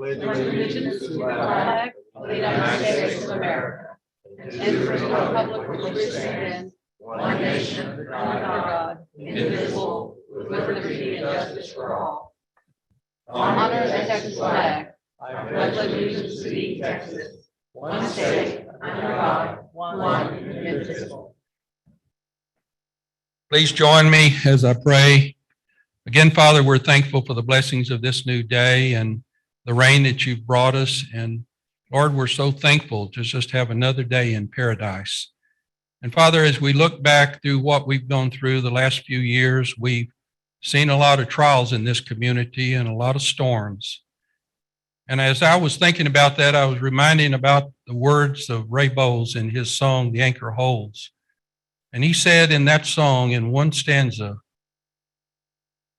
pledge allegiance to the flag of the United States of America and to the republic for which it stands, one nation, under God, indivisible, with liberty and justice for all. Honor the Texas flag. I pledge allegiance to thee, Texas, one state, under God, one indivisible. Please join me as I pray. Again, Father, we're thankful for the blessings of this new day and the rain that you've brought us. And Lord, we're so thankful to just have another day in paradise. And Father, as we look back through what we've gone through the last few years, we've seen a lot of trials in this community and a lot of storms. And as I was thinking about that, I was reminding about the words of Ray Bowles in his song, The Anchor Holds. And he said in that song, in one stanza,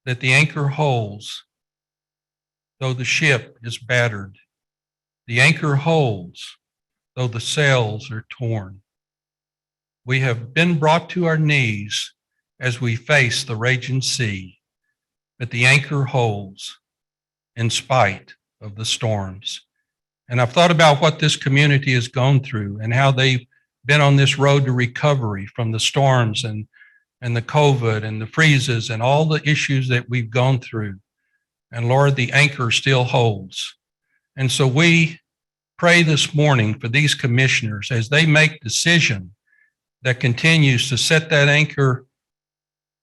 that the anchor holds, though the ship is battered. The anchor holds, though the sails are torn. We have been brought to our knees as we face the raging sea, but the anchor holds in spite of the storms. And I've thought about what this community has gone through and how they've been on this road to recovery from the storms and the COVID and the freezes and all the issues that we've gone through. And Lord, the anchor still holds. And so we pray this morning for these commissioners as they make decision that continues to set that anchor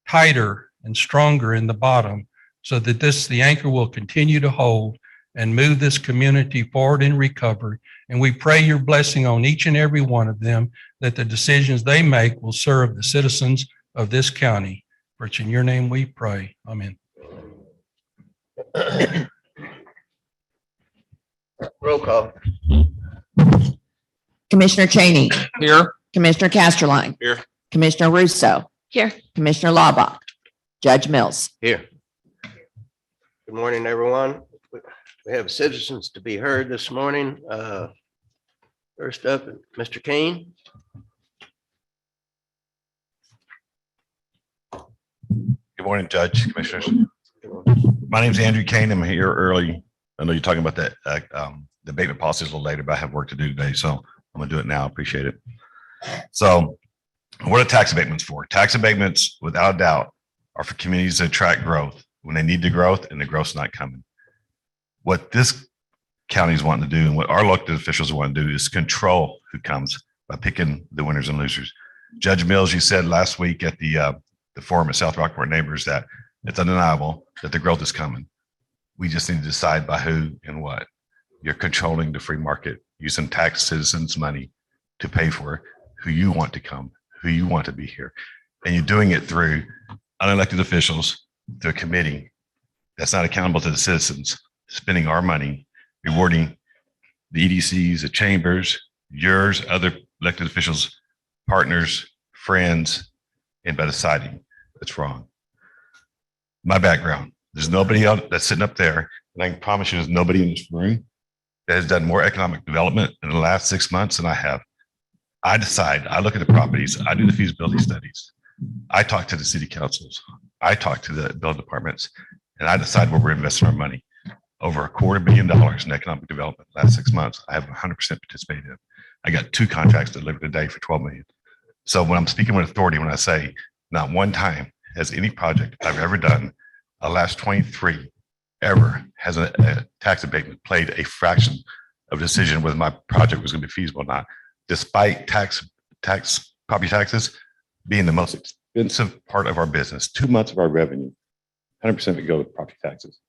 tighter and stronger in the bottom so that the anchor will continue to hold and move this community forward in recovery. And we pray your blessing on each and every one of them, that the decisions they make will serve the citizens of this county. For it's in your name we pray. Amen. Roll call. Commissioner Cheney. Here. Commissioner Casterline. Here. Commissioner Russo. Here. Commissioner Laubach. Judge Mills. Here. Good morning, everyone. We have citizens to be heard this morning. First up, Mr. Kane. Good morning, Judge, Commissioners. My name is Andrew Kane. I'm here early. I know you're talking about that the abatement policy a little later, but I have work to do today, so I'm gonna do it now. Appreciate it. So what are tax abatements for? Tax abatements, without a doubt, are for communities that attract growth when they need the growth and the growth's not coming. What this county is wanting to do and what our elected officials want to do is control who comes by picking the winners and losers. Judge Mills, you said last week at the forum at South Rockport Neighbors that it's undeniable that the growth is coming. We just need to decide by who and what. You're controlling the free market, using tax citizens' money to pay for who you want to come, who you want to be here. And you're doing it through unelected officials, through a committee that's not accountable to the citizens, spending our money, rewarding the EDCs, the chambers, yours, other elected officials, partners, friends, and by deciding it's wrong. My background, there's nobody else that's sitting up there, and I can promise you there's nobody in this room that has done more economic development in the last 6 months than I have. I decide, I look at the properties, I do the feasibility studies. I talk to the city councils, I talk to the building departments, and I decide where we're investing our money. Over $250 million in economic development in the last 6 months, I have 100% participated in. I got 2 contracts delivered today for $12 million. So when I'm speaking with authority, when I say not one time has any project I've ever done, the last 23 ever has a tax abatement played a fraction of a decision whether my project was going to be feasible or not, despite property taxes being the most expensive part of our business. 2 months of our revenue, 100% of it go with property taxes.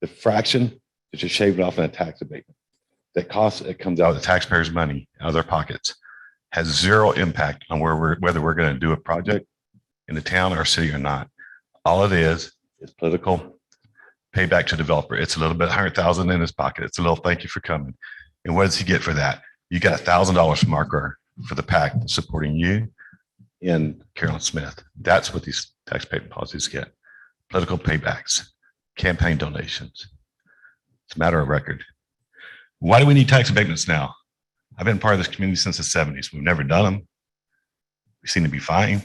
The fraction that you're shaving off in a tax abatement, that cost that comes out of the taxpayers' money out of their pockets, has zero impact on whether we're going to do a project in the town or city or not. All it is political payback to developer. It's a little bit, 100,000 in his pocket. It's a little thank you for coming. And what does he get for that? You got $1,000 from Marker for the PAC supporting you and Carolyn Smith. That's what these tax payment policies get. Political paybacks, campaign donations. It's a matter of record. Why do we need tax abatements now? I've been part of this community since the 70s. We've never done them. We seem to be fine.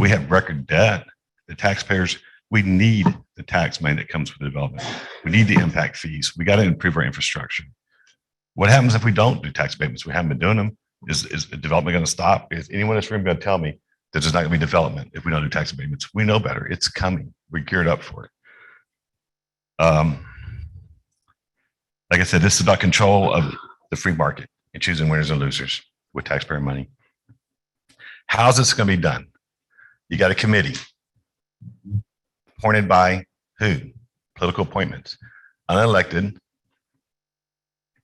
We have record debt. The taxpayers, we need the the tax money that comes with the development. We need the impact fees. We got to improve our infrastructure. What happens if we don't do tax abatements? We haven't been doing them. Is the development going to stop? Is anyone in this room going to tell me that there's not going to be development if we don't do tax abatements? We know better. It's coming. We're geared up for it. Like I said, this is about control of the free market and choosing winners and losers with taxpayer money. How's this going to be done? You got a committee appointed by who? Political appointments, unelected,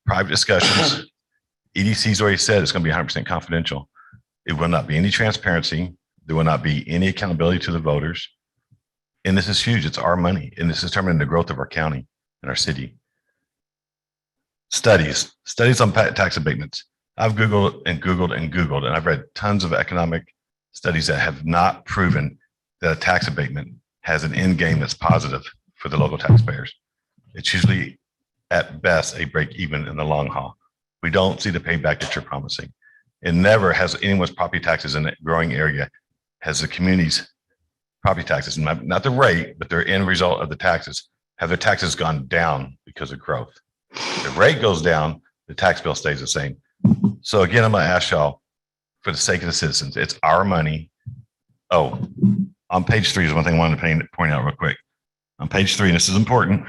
private discussions. EDC's already said it's going to be 100% confidential. It will not be any transparency. There will not be any accountability to the voters. And this is huge. It's our money. And this is determining the growth of our county and our city. Studies on tax abatements. I've Googled and Googled and Googled, and I've read tons of economic studies that have not proven that a tax abatement has an end game that's positive for the local taxpayers. It's usually at best a break even in the long haul. We don't see the payback that you're promising. It never has anyone's property taxes in a growing area has the community's property taxes, not the rate, but their end result of the taxes. Have their taxes gone down because of growth? The rate goes down, the tax bill stays the same. So again, I'm going to ask y'all, for the sake of the citizens, it's our money. Oh, on page 3 is one thing I wanted to point out real quick. On page 3, and this is important,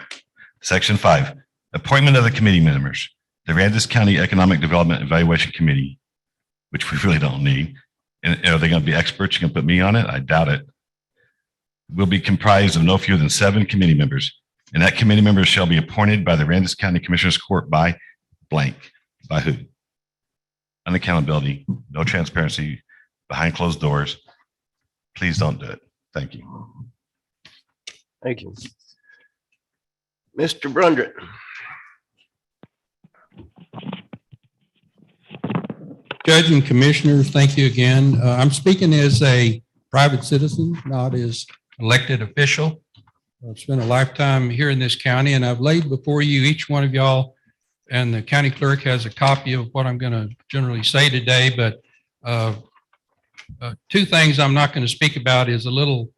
section 5, appointment of the committee members. The Aransas County Economic Development Evaluation Committee, which we really don't need. And are they going to be experts? You can put me on it? I doubt it. Will be comprised of no fewer than 7 committee members. And that committee members shall be appointed by the Aransas County Commissioners Court by blank. By who? Unaccountability, no transparency, behind closed doors. Please don't do it. Thank you. Thank you. Mr. Brundrett. Judge and Commissioners, thank you again. I'm speaking as a private citizen, not as elected official. I've spent a lifetime here in this county, and I've laid before you, each one of y'all, and the county clerk has a copy of what I'm going to generally say today, but 2 things I'm not going to speak about is a little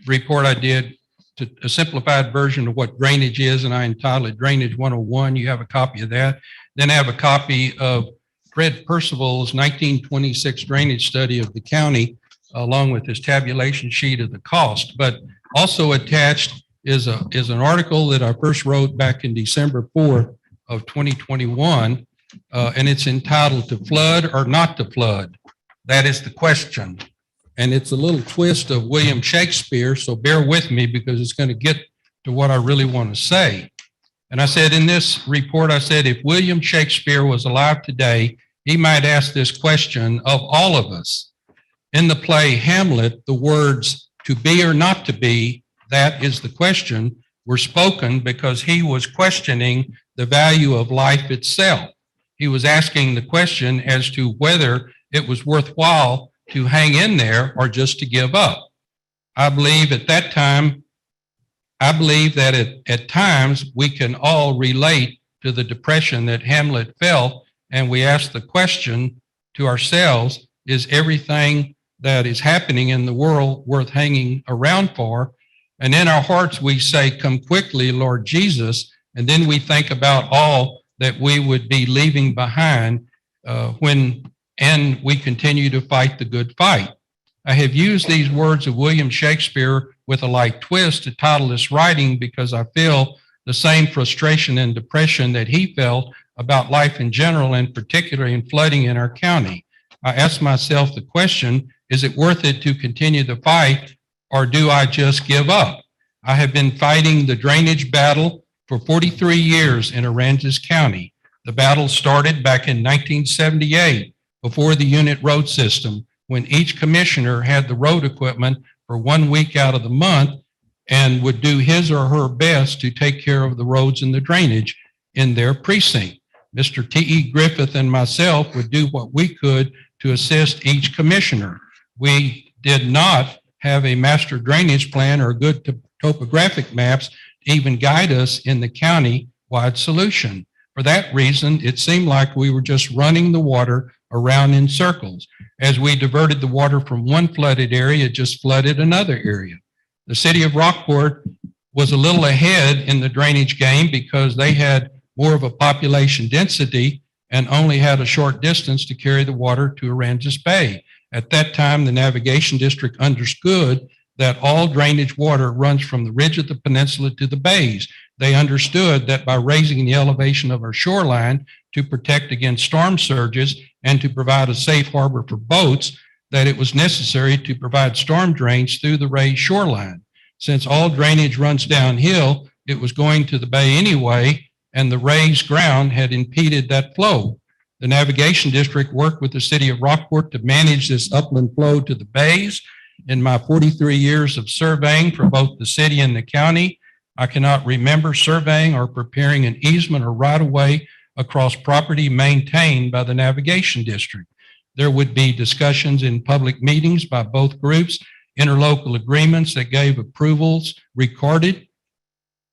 report I did, to a simplified version of what drainage is, and I entitled it Drainage 101. You have a copy of that. Then I have a copy of Fred Percival's 1926 drainage study of the county, along with his tabulation sheet of the cost. But also attached is an article that I first wrote back in December 4th of 2021, and it's entitled "To Flood or Not to Flood? That is the question." And it's a little twist of William Shakespeare, so bear with me because it's going to get to what I really want to say. And I said in this report, I said, if William Shakespeare was alive today, he might ask this question of all of us. In the play Hamlet, the words "to be or not to be, that is the question," were spoken because he was questioning the value of life itself. He was asking the question as to whether it was worthwhile to hang in there or just to give up. I believe at that time, that at times we can all relate to the depression that Hamlet felt, and we ask the question to ourselves, is everything that is happening in the world worth hanging around for? And in our hearts, we say, "Come quickly, Lord Jesus." And then we think about all that we would be leaving behind and we continue to fight the good fight. I have used these words of William Shakespeare with a light twist to title this writing because I feel the same frustration and depression that he felt about life in general, and particularly in flooding in our county. I asked myself the question, is it worth it to continue the fight, or do I just give up? I have been fighting the drainage battle for 43 years in Aransas County. The battle started back in 1978 before the unit road system, when each commissioner had the road equipment for 1 week out of the month and would do his or her best to take care of the roads and the drainage in their precinct. Mr. T.E. Griffith and myself would do what we could to assist each commissioner. We did not have a master drainage plan or good topographic maps to even guide us in the county-wide solution. For that reason, it seemed like we were just running the water around in circles. As we diverted the water from one flooded area, it just flooded another area. The city of Rockport was a little ahead in the drainage game because they had more of a population density and only had a short distance to carry the water to Aransas Bay. At that time, the navigation district understood that all drainage water runs from the ridge of the peninsula to the bays. They understood that by raising the elevation of our shoreline to protect against storm surges and to provide a safe harbor for boats, that it was necessary to provide storm drains through the raised shoreline. Since all drainage runs downhill, it was going to the bay anyway, and the raised ground had impeded that flow. The navigation district worked with the city of Rockport to manage this upland flow to the bays. In my 43 years of surveying for both the city and the county, I cannot remember surveying or preparing an easement or right-of-way across property maintained by the navigation district. There would be discussions in public meetings by both groups, interlocal agreements that gave approvals recorded.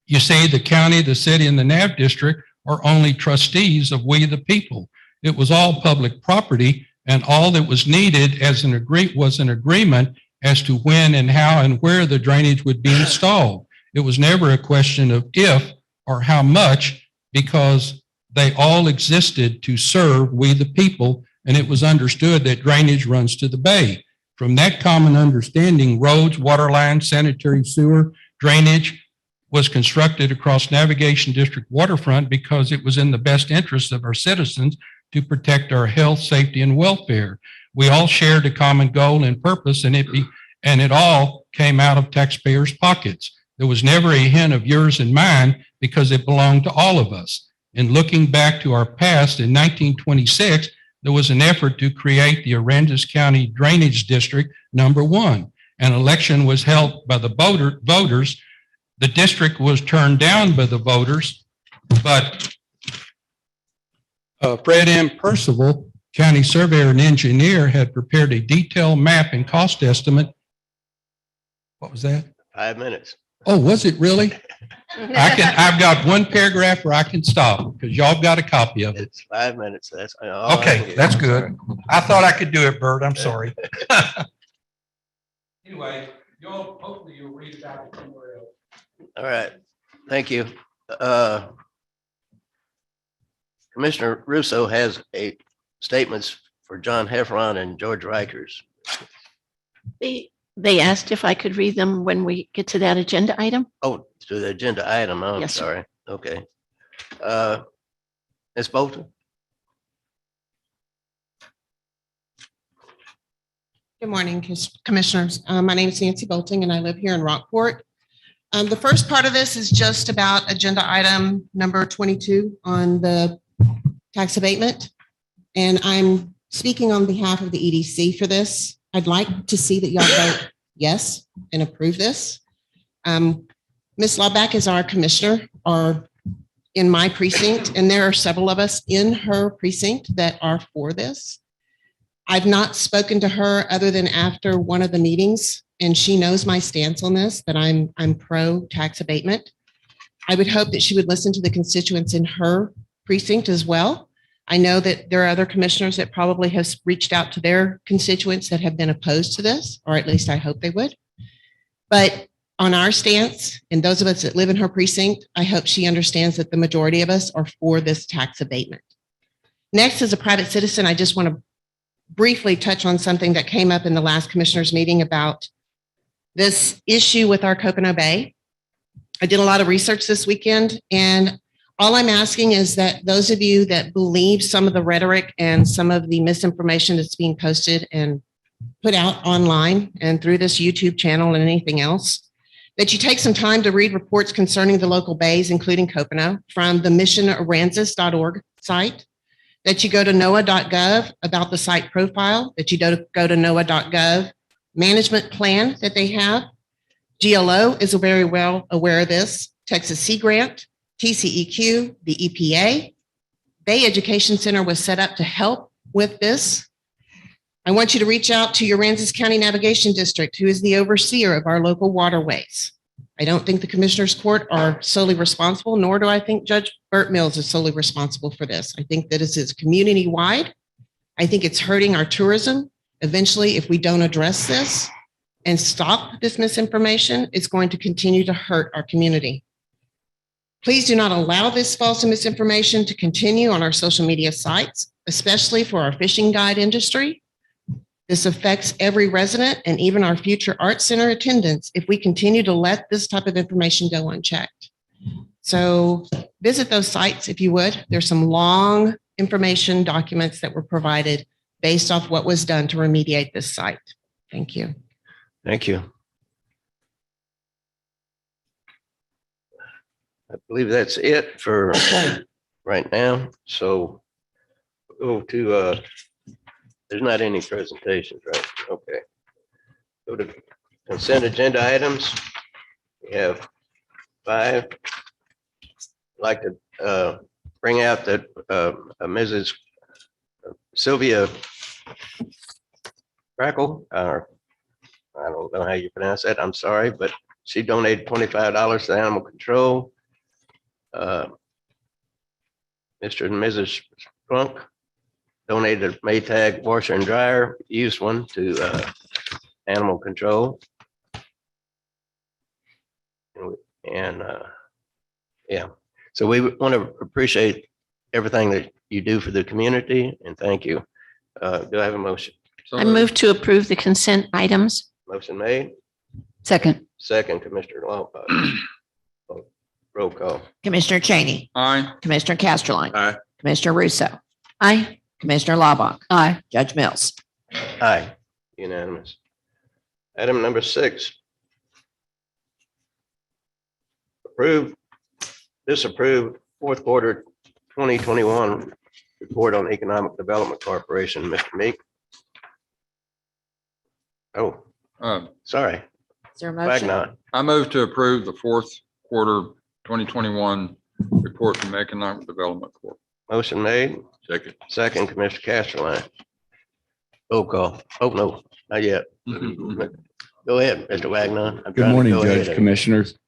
You see, the county, the city, and the NAV district are only trustees of we the people. It was all public property, and all that was needed was an agreement as to when and how and where the drainage would be installed. It was never a question of if or how much, because they all existed to serve we the people, and it was understood that drainage runs to the bay. From that common understanding, roads, water lines, sanitary sewer, drainage was constructed across Navigation District waterfront because it was in the best interest of our citizens to protect our health, safety, and welfare. We all shared a common goal and purpose, and it all came out of taxpayers' pockets. There was never a hint of yours and mine because it belonged to all of us. In looking back to our past, in 1926, there was an effort to create the Aransas County Drainage District #1. An election was held by the voters. The district was turned down by the voters, but Fred M. Percival, county surveyor and engineer, had prepared a detailed map and cost estimate. What was that? 5 minutes. Oh, was it really? I've got one paragraph where I can stop because y'all got a copy of it. It's 5 minutes. That's all I can Okay, do. that's good. I thought I could do it, Bert. I'm sorry. Anyway, hopefully you'll read about it somewhere else. All right. Thank you. Commissioner Russo has statements for John Heffron and George Rikers. They asked if I could read them when we get to that agenda item. Oh, to the agenda item. I'm Yes, sir. sorry. Okay. Ms. Bolton? Good morning, Commissioners. My name is Nancy Bolting, and I live here in Rockport. The first part of this is just about agenda item number 22 on the tax abatement. And I'm speaking on behalf of the EDC for this. I'd like to see that y'all vote yes and approve this. Ms. Laubach is our commissioner, or in my precinct, and there are several of us in her precinct that are for this. I've not spoken to her other than after one of the meetings, and she knows my stance on this, that I'm pro tax abatement. I would hope that she would listen to the constituents in her precinct as well. I know that there are other commissioners that probably have reached out to their constituents that have been opposed to this, or at least I hope they would. But on our stance, and those of us that live in her precinct, I hope she understands that the majority of us are for this tax abatement. Next, as a private citizen, I just want to briefly touch on something that came up in the last commissioners meeting about this issue with our Coconut Bay. I did a lot of research this weekend, and all I'm asking is that those of you that believe some of the rhetoric and some of the misinformation that's being posted and put out online and through this YouTube channel and anything else, that you take some time to read reports concerning the local bays, including Copano, from the missionaransas.org site, that you go to NOAA.gov about the site profile, that you go to NOAA.gov management plan that they have. GLO is very well aware of this. Texas Sea Grant, TCEQ, the EPA. Bay Education Center was set up to help with this. I want you to reach out to your Aransas County Navigation District, who is the overseer of our local waterways. I don't think the Commissioners Court are solely responsible, nor do I think Judge Burt Mills is solely responsible for this. I think that this is community-wide. I think it's hurting our tourism eventually if we don't address this. and stop this misinformation, it's going to continue to hurt our community. Please do not allow this false and misinformation to continue on our social media sites, especially for our fishing guide industry. This affects every resident and even our future Art Center attendance if we continue to let this type of information go unchecked. So visit those sites if you would. There's some long information documents that were provided based off what was done to remediate this site. Thank you. Thank you. I believe that's it for right now. So go to, there's not any presentations, right? Okay. Go to consent agenda items. We have 5. I'd like to bring out that Mrs. Sylvia Crackle, or I don't know how you pronounce that. I'm sorry, but she donated $25 to animal control. Mr. and Mrs. Strunk donated a Maytag washer and dryer, used one, to animal control. And yeah, so we want to appreciate everything that you do for the community, and thank you. Do I have a motion? I move to approve the consent items. Motion made. Second. Second, Commissioner Law. Roll call. Commissioner Cheney. Aye. Commissioner Casterline. Aye. Commissioner Russo. Aye. Commissioner Laubach. Aye. Judge Mills. Aye, unanimous. Item number 6. Disapprove fourth quarter 2021 report on Economic Development Corporation. Mr. Meek. Oh, sorry. Is there a motion? Wagner. I move to approve the fourth quarter 2021 report from Economic Development Corp. Motion made. Second. Second, Commissioner Casterline. Roll call. Oh, no, not yet. Go ahead, Mr. Wagner. I'm Good trying to morning, go Judge, ahead. Commissioners.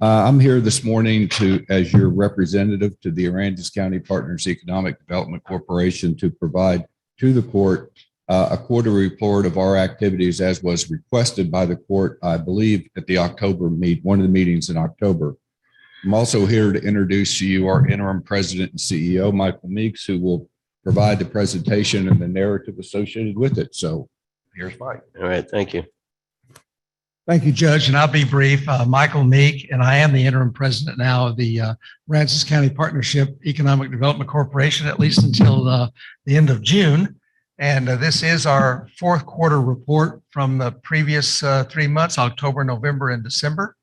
I'm here this morning as your representative to the Aransas County Partners Economic Development Corporation, to provide to the court a quarterly report of our activities as was requested by the court, I believe, at the October one of the meetings in October. I'm also here to introduce to you our interim president and CEO, Michael Meeks, who will provide the presentation and the narrative associated with it. So here's Mike. All right, thank you. Thank you, Judge, and I'll be brief. Michael Meek, and I am the interim president now of the Aransas County Partnership Economic Development Corporation, at least until the end of June. And this is our fourth quarter report from the previous 3 months, October, November, and December.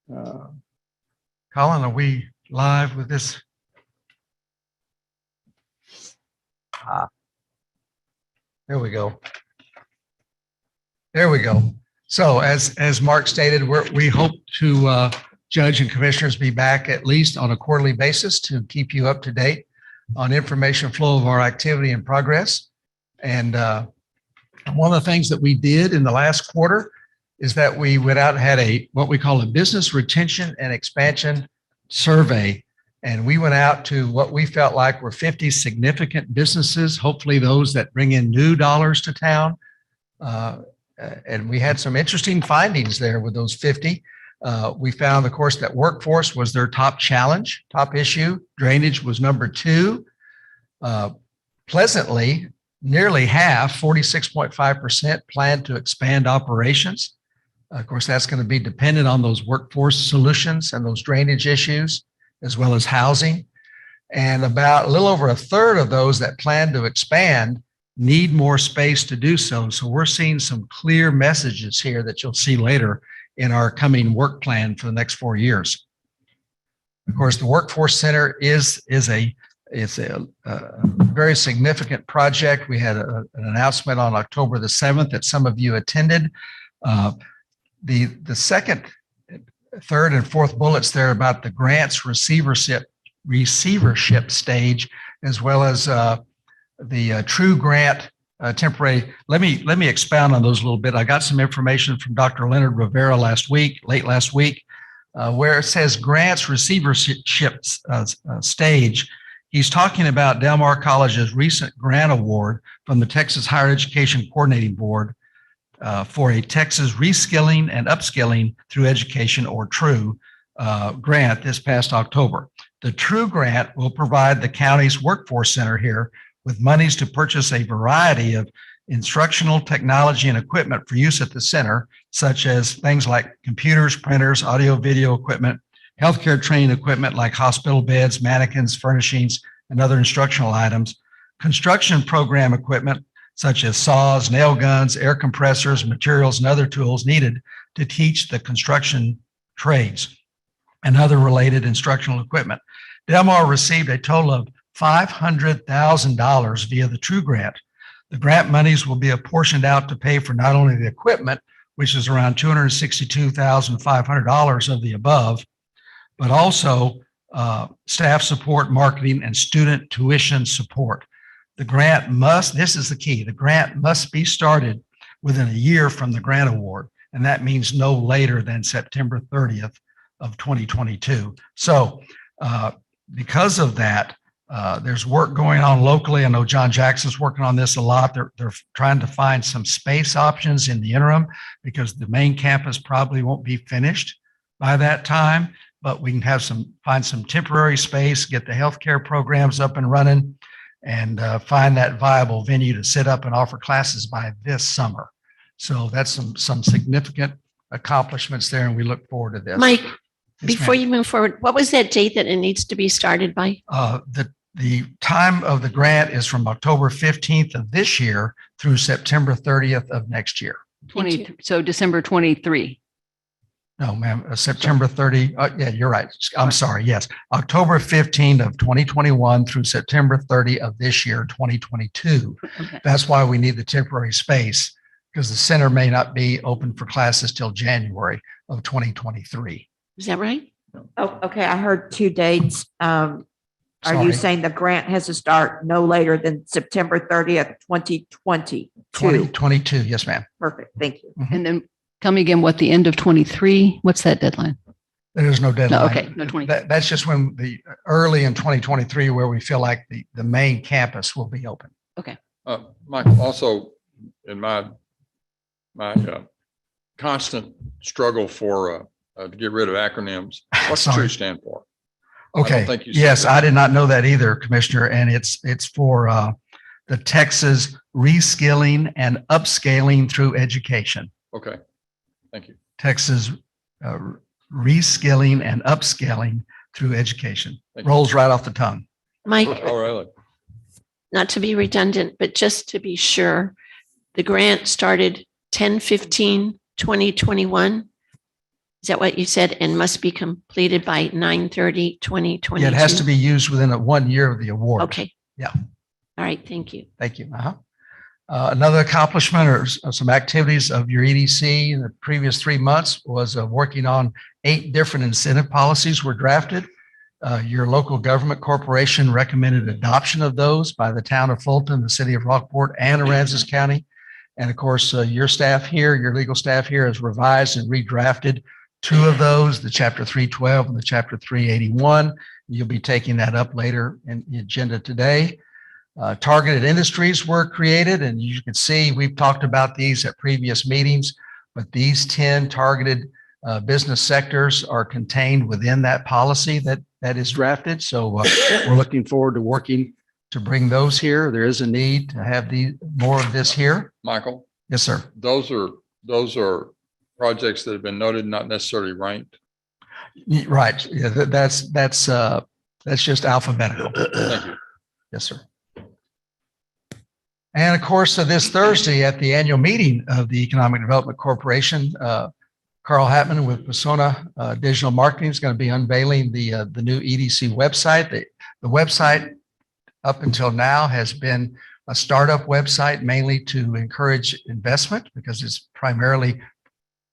Colin, are we live with this? There we go. There we go. So as Mark stated, we hope to, Judge and Commissioners, be back at least on a quarterly basis to keep you up to date on information flow of our activity and progress. And one of the things that we did in the last quarter is that we went out and had what we call a business retention and expansion survey. And we went out to what we felt like were 50 significant businesses, hopefully those that bring in new dollars to town. And we had some interesting findings there with those 50. We found, of course, that workforce was their top challenge, top issue. Drainage was number 2. Pleasantly, nearly half, 46.5%, plan to expand operations. Of course, that's going to be dependent on those workforce solutions and those drainage issues, as well as housing. And about a little over a third of those that plan to expand need more space to do so. So we're seeing some clear messages here that you'll see later in our coming work plan for the next 4 years. Of course, the Workforce Center is a very significant project. We had an announcement on October the 7th that some of you attended. The second, third, and fourth bullets there about the grants receivership stage, as well as the true grant temporary. Let me expound on those a little bit. I got some information from Dr. Leonard Rivera late last week, where it says grants receivership stage. He's talking about Del Mar College's recent grant award from the Texas Higher Education Coordinating Board for a Texas Reskilling and Upskilling Through Education, or TRUE, grant this past October. The TRUE grant will provide the county's workforce center here with monies to purchase a variety of instructional technology and equipment for use at the center, such as things like computers, printers, audio, video equipment, healthcare training equipment like hospital beds, mannequins, furnishings, and other instructional items, construction program equipment such as saws, nail guns, air compressors, materials, and other tools needed to teach the construction trades, and other related instructional equipment. Del Mar received a total of $500,000 via the TRUE grant. The grant monies will be apportioned out to pay for not only the equipment, which is around $262,500 of the above, but also staff support, marketing, and student tuition support. The grant must, this is the key, the grant must be started within a year from the grant award, and that means no later than September 30th of 2022. So because of that, there's work going on locally. I know John Jackson's working on this a lot. They're trying to find some space options in the interim because the main campus probably won't be finished by that time, but we can find some temporary space, get the healthcare programs up and running, and find that viable venue to set up and offer classes by this summer. So that's some significant accomplishments there, and we look forward to this. Mike, Yes, before ma'am. you move forward, what was that date that it needs to be started by? The time of the grant is from October 15th of this year through September 30th of next year. So December 23. No, ma'am, September 30. Yeah, you're right. I'm sorry. Yes. October 15 of 2021 through September 30 of this year, 2022. Okay. That's why we need the temporary space, because the center may not be open for classes till January of 2023. Is that right? Oh, okay. I heard two dates. Are Sorry. you saying the grant has to start no later than September 30th, 2022? 2022. Yes, ma'am. Perfect. Thank you. And then tell me again what the end of 23, what's that deadline? There is no deadline. No, okay, no 20. That's just when the early in 2023, where we feel like the main campus will be open. Michael, also in my constant struggle for to get rid of acronyms, what's Sorry. TRUE stand for? Okay. think you said Yes, that. I did not know that either, Commissioner. And it's for the Texas Reskilling and Upscaling Through Education. Okay, thank you. Texas Reskilling and Upscaling Through Education. Thank you. Rolls right off the tongue. Mike, Oh, really? not to be redundant, but just to be sure, the grant started 10/15/2021. Is that what you said? And must be completed by 9/30/2022? Yeah, it has to be used within 1 year of the award. Okay. Yeah. All right, thank you. Thank you. Another accomplishment or some activities of your EDC in the previous 3 months was working on 8 different incentive policies were drafted. Your local government corporation recommended adoption of those by the town of Fulton, the city of Rockport, and Aransas County. And of course, your staff here, your legal staff here has revised and redrafted 2 of those, the Chapter 312 and the Chapter 381. You'll be taking that up later in the agenda today. Targeted industries were created, and you can see we've talked about these at previous meetings, but these 10 targeted business sectors are contained within that policy that is drafted. So we're looking forward to working to bring those here. There is a need to have more of this here. Michael, Yes, sir. those are projects that have been noted, not necessarily ranked. Right. Yeah, that's just alphabetical. Thank you. Yes, sir. And of course, this Thursday at the annual meeting of the Economic Development Corporation, Carl Hatman with Persona Digital Marketing is going to be unveiling the new EDC website. The website up until now has been a startup website mainly to encourage investment because it's primarily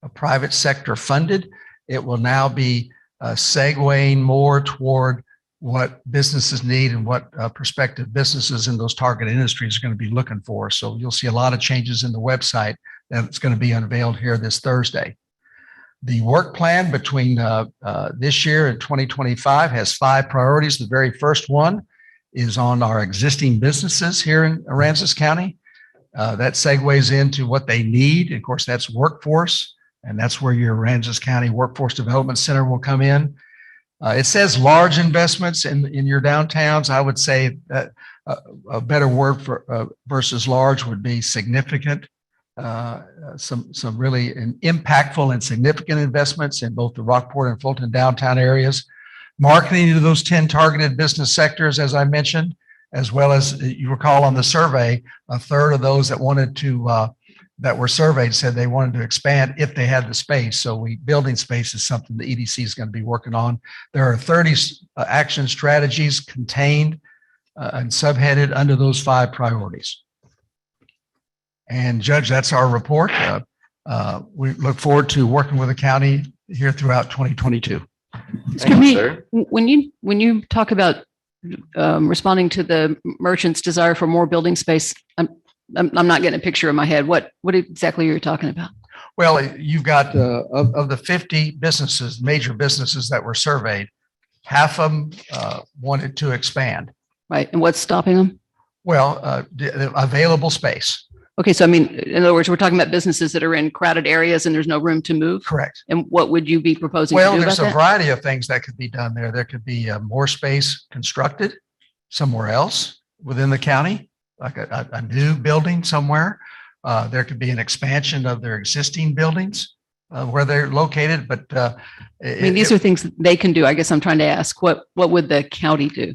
a private sector funded. It will now be segueing more toward what businesses need and what prospective businesses in those target industries are going to be looking for. So you'll see a lot of changes in the website that's going to be unveiled here this Thursday. The work plan between this year and 2025 has 5 priorities. The very first one is on our existing businesses here in Aransas County. That segues into what they need. Of course, that's workforce, and that's where your Aransas County Workforce Development Center will come in. It says large investments in your downtowns. I would say that a better word for versus large would be significant. Some really impactful and significant investments in both the Rockport and Fulton downtown areas. Marketing to those 10 targeted business sectors, as I mentioned, as well as you recall on the survey, a third of those that wanted to that were surveyed said they wanted to expand if they had the space. So building space is something the EDC is going to be working on. There are 30 action strategies contained and subheaded under those 5 priorities. And Judge, that's our report. We look forward to working with the county here throughout 2022. Thank you, sir. When you talk about responding to the merchant's desire for more building space, I'm not getting a picture in my head. What exactly are you talking about? Well, you've got of the 50 businesses, major businesses that were surveyed, half of them wanted to expand. Right. And what's stopping them? Well, the available space. Okay. So, I mean, in other words, we're talking about businesses that are in crowded areas and there's no room to move. Correct. And what would you be proposing to do Well, about there's a that? variety of things that could be done there. There could be more space constructed somewhere else within the county, like a new building somewhere. There could be an expansion of their existing buildings where they're located. But I mean, these are things that they can do. I guess I'm trying to ask, what would the county do?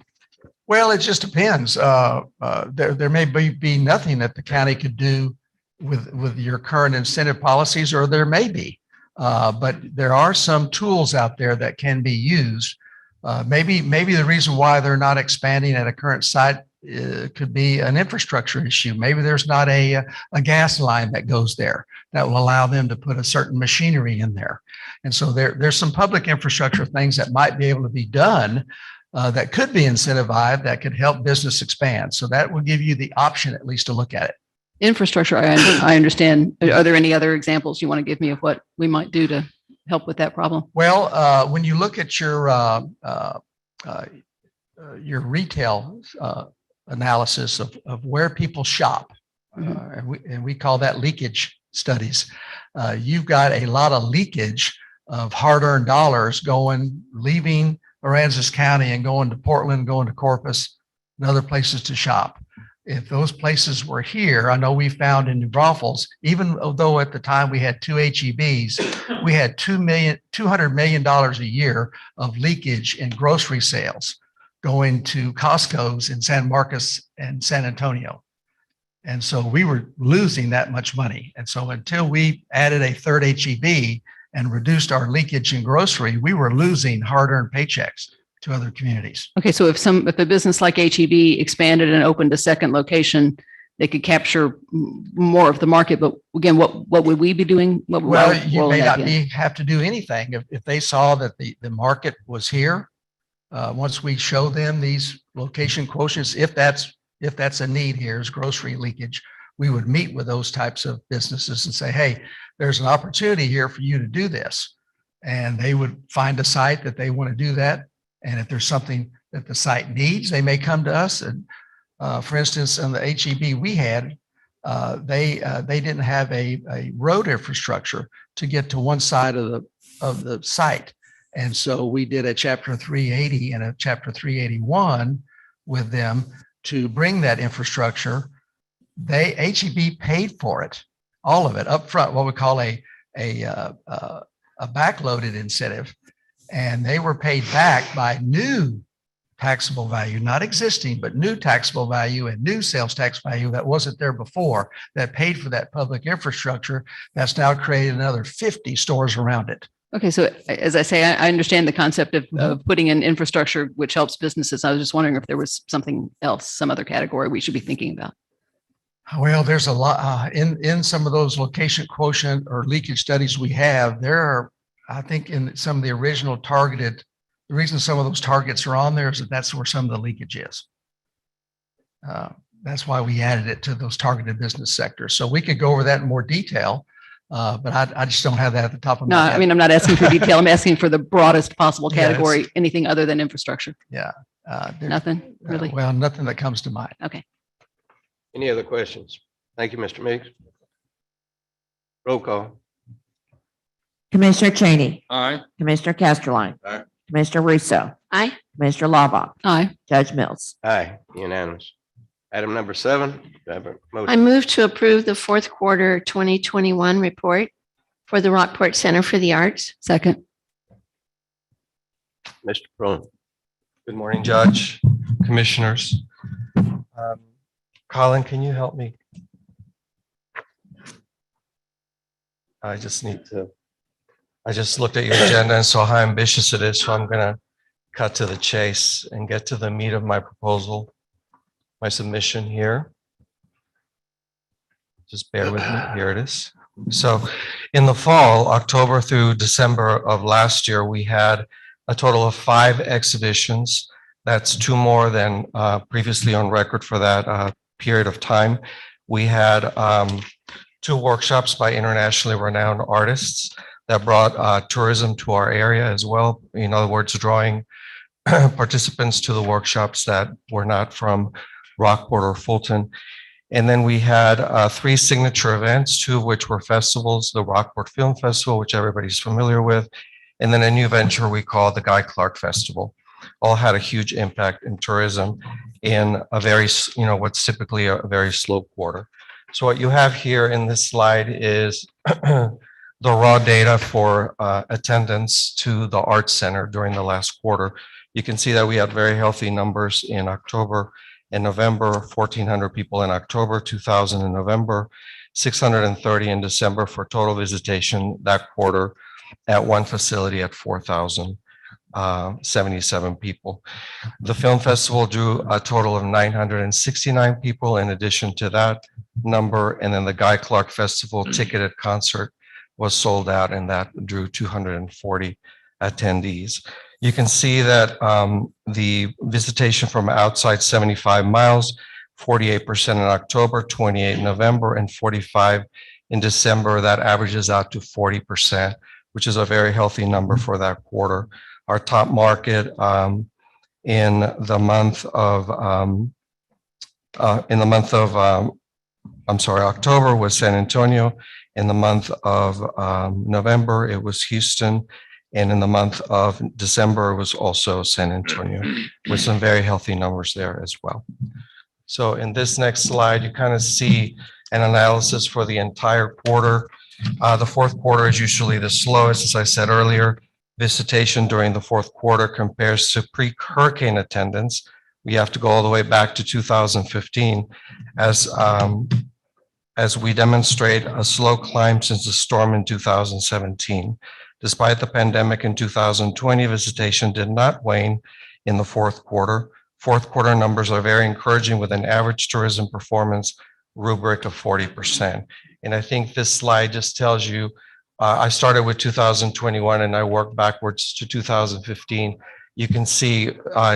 Well, it just depends. There may be nothing that the county could do with your current incentive policies, or there may be. But there are some tools out there that can be used. Maybe the reason why they're not expanding at a current site could be an infrastructure issue. Maybe there's not a gas line that goes there that will allow them to put a certain machinery in there. And so there's some public infrastructure things that might be able to be done that could be incentivized, that could help business expand. So that will give you the option at least to look at it. Infrastructure, I understand. Are there any other examples you want to give me of what we might do to help with that problem? Well, when you look at your retail analysis of where people shop, and we call that leakage studies, you've got a lot of leakage of hard-earned dollars leaving Aransas County and going to Portland, going to Corpus, and other places to shop. If those places were here, I know we found in New Braunfels, even though at the time we had 2 HEBs, we had $200 million a year of leakage in grocery sales going to Costco's in San Marcos and San Antonio. And so we were losing that much money. And so until we added a 3rd HEB and reduced our leakage in grocery, we were losing hard-earned paychecks to other communities. Okay, so if a business like HEB expanded and opened a second location, they could capture more of the market. But again, what would we be doing? Well, you may not have to do anything. If they saw that the market was here, once we show them these location quotients, if that's a need here is grocery leakage, we would meet with those types of businesses and say, hey, there's an opportunity here for you to do this. And they would find a site that they want to do that. And if there's something that the site needs, they may come to us. And for instance, on the HEB we had, they didn't have a road infrastructure to get to one side of the site. And so we did a Chapter 380 and a Chapter 381 with them to bring that infrastructure. HEB paid for it, all of it up front, what we call a backloaded incentive. And they were paid back by new taxable value, not existing, but new taxable value and new sales tax value that wasn't there before, that paid for that public infrastructure that's now created another 50 stores around it. Okay, so as I say, I understand the concept of putting in infrastructure, which helps businesses. I was just wondering if there was something else, some other category we should be thinking about. Well, there's a lot in some of those location quotient or leakage studies we have. There are, I think, in some of the original targeted, the reason some of those targets are on there is that that's where some of the leakage is. That's why we added it to those targeted business sectors. So we could go over that in more detail, but I just don't have that at the top of my head. No, I mean, I'm not asking for detail. I'm asking for the broadest possible category, anything other than infrastructure. Yeah. Nothing really? Well, nothing that comes to mind. Okay. Any other questions? Thank you, Mr. Meeks. Roll call. Commissioner Cheney, Aye. Commissioner Casterline. Aye. Commissioner Russo, Aye. Commissioner Laubach, Aye. Judge Mills. Aye, unanimous. Item number 7, do I have a I motion? move to approve the fourth quarter 2021 report for the Rockport Center for the Arts. Second. Mr. Pearl. Good morning, Judge, Commissioners. Colin, can you help me? I just looked at your agenda and saw how ambitious it is, so I'm gonna cut to the chase and get to the meat of my proposal, my submission here. Just bear with me, here it is. So in the fall, October through December of last year, we had a total of 5 exhibitions. That's 2 more than previously on record for that period of time. We had 2 workshops by internationally renowned artists that brought tourism to our area as well. In other words, drawing participants to the workshops that were not from Rockport or Fulton. And then we had 3 signature events, 2 of which were festivals, the Rockport Film Festival, which everybody's familiar with, and then a new venture we call the Guy Clark Festival. All had a huge impact in tourism in a very, what's typically a very slow quarter. So what you have here in this slide is the raw data for attendance to the Arts Center during the last quarter. You can see that we had very healthy numbers in October and November, 1,400 people in October, 2,000 in November, 630 in December for total visitation that quarter at one facility at 4,077 people. The film festival drew a total of 969 people in addition to that number. And then the Guy Clark Festival ticketed concert was sold out, and that drew 240 attendees. You can see that the visitation from outside 75 miles, 48% in October, 28 in November, and 45 in December. That averages out to 40%, which is a very healthy number for that quarter. Our top market in the month of October was San Antonio. In the month of November, it was Houston. And in the month of December, it was also San Antonio, with some very healthy numbers there as well. So in this next slide, you kind of see an analysis for the entire quarter. The fourth quarter is usually the slowest, as I said earlier. Visitation during the fourth quarter compares to pre-hurricane attendance. We have to go all the way back to 2015 as we demonstrate a slow climb since the storm in 2017. Despite the pandemic in 2020, visitation did not wane in the fourth quarter. Fourth quarter numbers are very encouraging with an average tourism performance rubric of 40%. And I think this slide just tells you, I started with 2021 and I worked backwards to 2015. You can see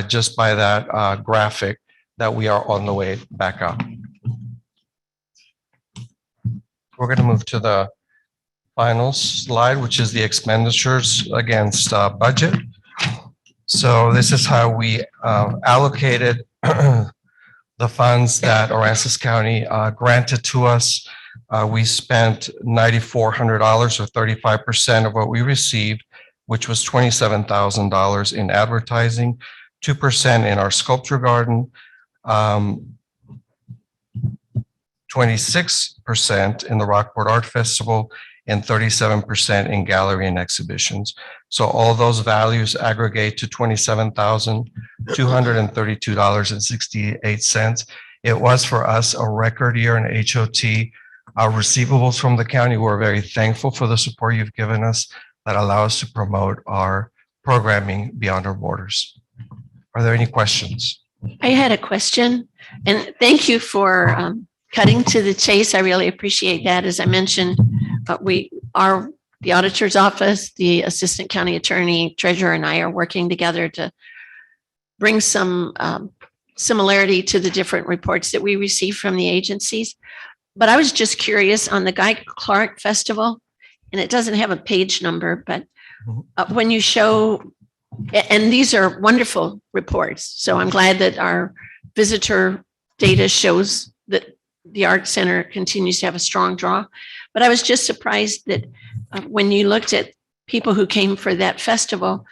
just by that graphic that we are on the way back up. We're going to move to the final slide, which is the expenditures against budget. So this is how we allocated the funds that Aransas County granted to us. We spent $9,400 or 35% of what we received, which was $27,000 in advertising, 2% in our sculpture garden, 26% in the Rockport Art Festival, and 37% in gallery and exhibitions. So all those values aggregate to $27,232.68. It was for us a record year in HOT. Our receivables from the county, we're very thankful for the support you've given us that allow us to promote our programming beyond our borders. Are there any questions? I had a question, and thank you for cutting to the chase. I really appreciate that. As I mentioned, the auditor's office, the assistant county attorney, treasurer, and I are working together to bring some similarity to the different reports that we receive from the agencies. But I was just curious on the Guy Clark Festival, and it doesn't have a page number, but when you show, and these are wonderful reports. So I'm glad that our visitor data shows that the Art Center continues to have a strong draw. But I was just surprised that when you looked at people who came for that festival,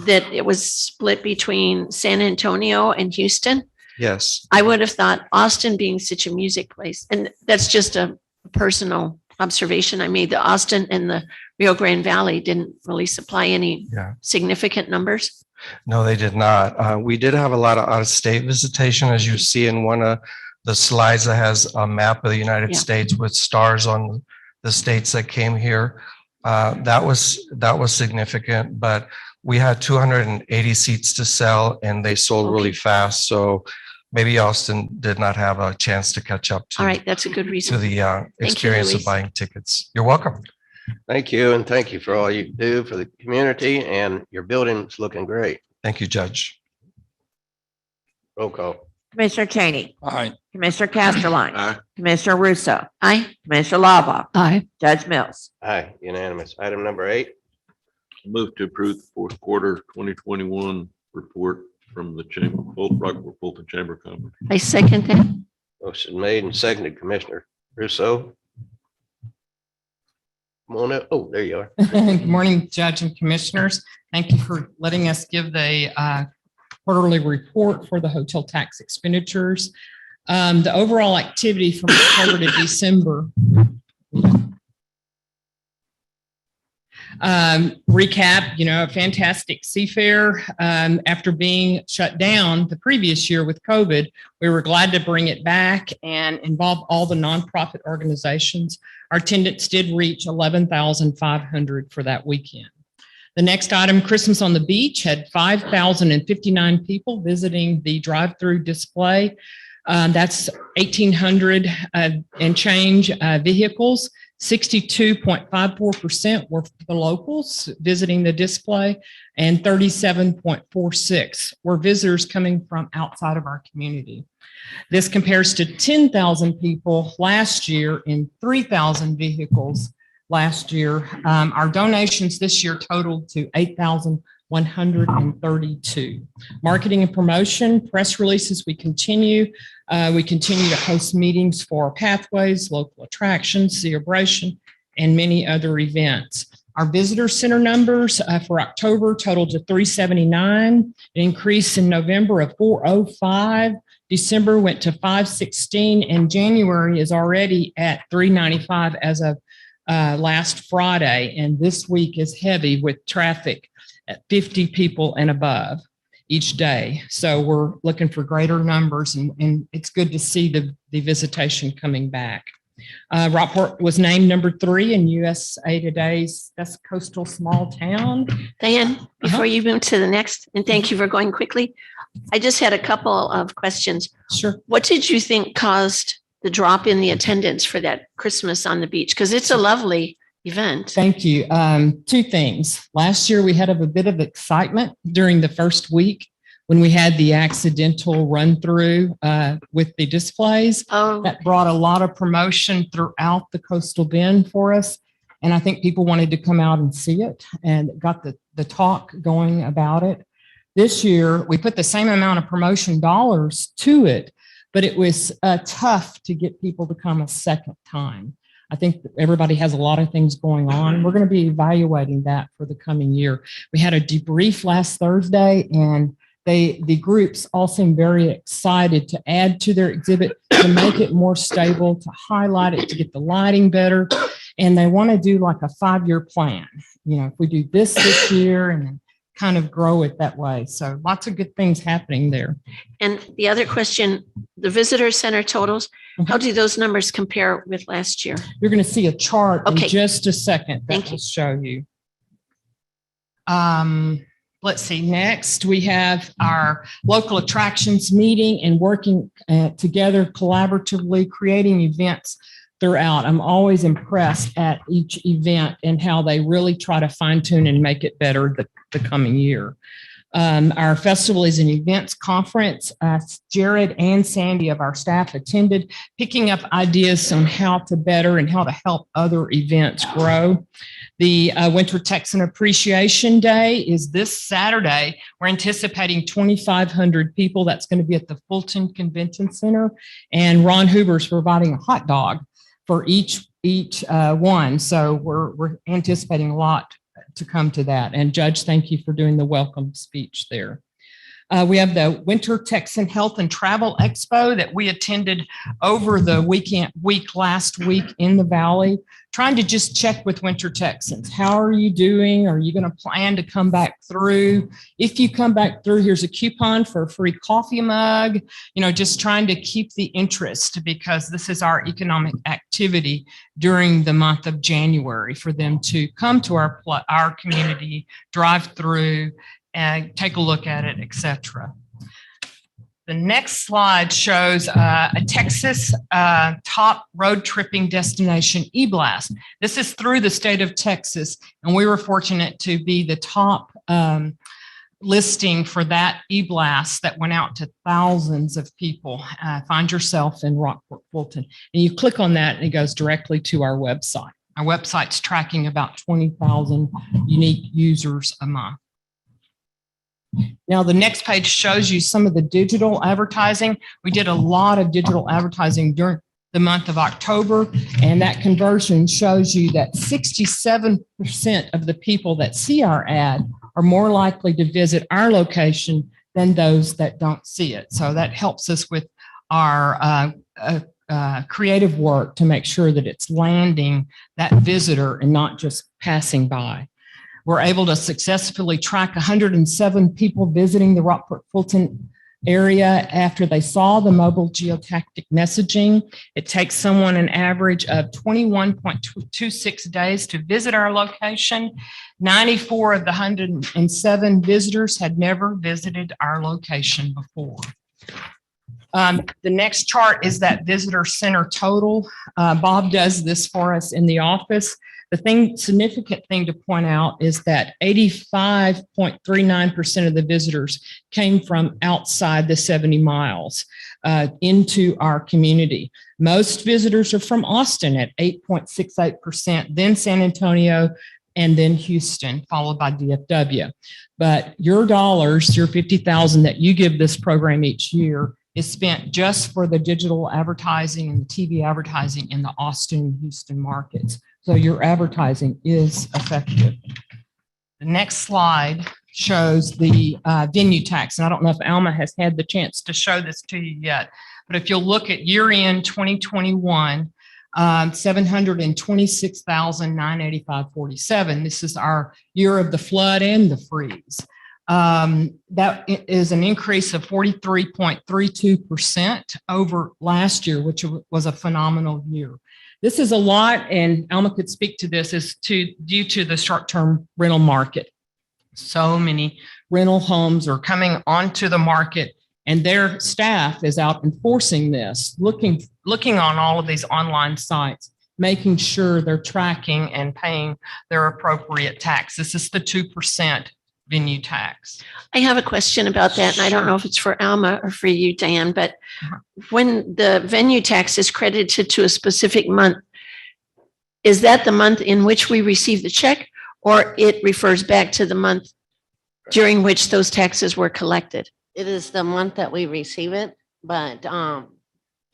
that it was split between San Antonio and Houston. Yes. I would have thought Austin being such a music place, and that's just a personal observation I made, that Austin and the Rio Grande Valley didn't really supply any significant numbers. No, they did not. We did have a lot of out-of-state visitation, as you see in one of the slides that has a map of the United States with stars on the states that came here. That was significant, but we had 280 seats to sell and they sold really fast. So maybe Austin did not have a chance to catch up to. All right, that's a good reason. To the experience of buying tickets. You're welcome. Thank you, and thank you for all you do for the community, and your building's looking great. Thank you, Judge. Roll call. Commissioner Cheney, Aye. Commissioner Casterline, Aye. Commissioner Russo, Aye. Commissioner Lava, Aye. Judge Mills. Aye, unanimous. Item number 8. Move to approve the fourth quarter 2021 report from the Chamber, Rockport Fulton Chamber of Commerce. I second that. Motion made and seconded. Commissioner Russo. Come on up. Oh, there you are. Good morning, Judge and Commissioners. Thank you for letting us give the quarterly report for the hotel tax expenditures. The overall activity from October to December. Recap, a fantastic Seafair. After being shut down the previous year with COVID, we were glad to bring it back and involve all the nonprofit organizations. Our attendance did reach 11,500 for that weekend. The next item, Christmas on the Beach, had 5,059 people visiting the drive-through display. That's 1,800 and change vehicles. 62.54% were the locals visiting the display, and 37.46% were visitors coming from outside of our community. This compares to 10,000 people last year and 3,000 vehicles last year. Our donations this year totaled to 8,132. Marketing and promotion, press releases, we continue. We continue to host meetings for pathways, local attractions, celebration, and many other events. Our visitor center numbers for October totaled to 379, an increase in November of 405. December went to 516, and January is already at 395 as of last Friday. And this week is heavy with traffic at 50 people and above each day. So we're looking for greater numbers, and it's good to see the visitation coming back. Rockport was named number 3 in USA Today's Best Coastal Small Town. Diane, before you move to the next, and thank you for going quickly, I just had a couple of questions. Sure. What did you think caused the drop in the attendance for that Christmas on the beach? Because it's a lovely event. Thank you. 2 things. Last year, we had a bit of excitement during the first week when we had the accidental run through with the displays. That brought a lot of promotion throughout the coastal bend for us. And I think people wanted to come out and see it and got the talk going about it. This year, we put the same amount of promotion dollars to it, but it was tough to get people to come a second time. I think everybody has a lot of things going on. We're going to be evaluating that for the coming year. We had a debrief last Thursday, and the groups all seem very excited to add to their exhibit, to make it more stable, to highlight it, to get the lighting better. And they want to do like a 5-year plan. If we do this year and then kind of grow it that way. So lots of good things happening there. And the other question, the visitor center totals, how do those numbers compare with last year? You're going to see a chart in just a second that Thank will show you. Let's see. Next, we have our local attractions meeting and working together collaboratively, creating events throughout. I'm always impressed at each event and how they really try to fine tune and make it better the coming year. Our festival is an events conference. Jared and Sandy of our staff attended, picking up ideas on how to better and how to help other events grow. The Winter Texan Appreciation Day is this Saturday. We're anticipating 2,500 people. That's going to be at the Fulton Convention Center. And Ron Hoover's providing a hot dog for each one. So we're anticipating a lot to come to that. And Judge, thank you for doing the welcome speech there. We have the Winter Texan Health and Travel Expo that we attended over the last week in the Valley, trying to just check with Winter Texans. How are you doing? Are you going to plan to come back through? If you come back through, here's a coupon for a free coffee mug, just trying to keep the interest, because this is our economic activity during the month of January for them to come to our community, drive through, and take a look at it, etc. The next slide shows a Texas top road tripping destination e-blast. This is through the state of Texas, and we were fortunate to be the top listing for that e-blast that went out to thousands of people. Find yourself in Rockport, Fulton, and you click on that and it goes directly to our website. Our website's tracking about 20,000 unique users a month. Now, the next page shows you some of the digital advertising. We did a lot of digital advertising during the month of October, and that conversion shows you that 67% of the people that see our ad are more likely to visit our location than those that don't see it. So that helps us with our creative work to make sure that it's landing that visitor and not just passing by. We're able to successfully track 107 people visiting the Rockport Fulton area after they saw the mobile geotactic messaging. It takes someone an average of 21.26 days to visit our location. 94 of the 107 visitors had never visited our location before. The next chart is that visitor center total. Bob does this for us in the office. The significant thing to point out is that 85.39% of the visitors came from outside the 70 miles into our community. Most visitors are from Austin at 8.68%, then San Antonio, and then Houston, followed by DFW. But your dollars, your $50,000 that you give this program each year, is spent just for the digital advertising and the TV advertising in the Austin and Houston markets. So your advertising is effective. The next slide shows the venue tax. And I don't know if Alma has had the chance to show this to you yet, but if you'll look at year-end 2021, $726,985.47. This is our year of the flood and the freeze. That is an increase of 43.32% over last year, which was a phenomenal year. This is a lot, and Alma could speak to this, due to the short-term rental market. So many rental homes are coming onto the market, and their staff is out enforcing this, looking on all of these online sites, making sure they're tracking and paying their appropriate tax. This is the 2% venue tax. I have a question about that, and I don't know if it's for Alma or for you, Dan, but when the venue tax is credited to a specific month, is that the month in which we receive the check, or it refers back to the month during which those taxes were collected? It is the month that we receive it, but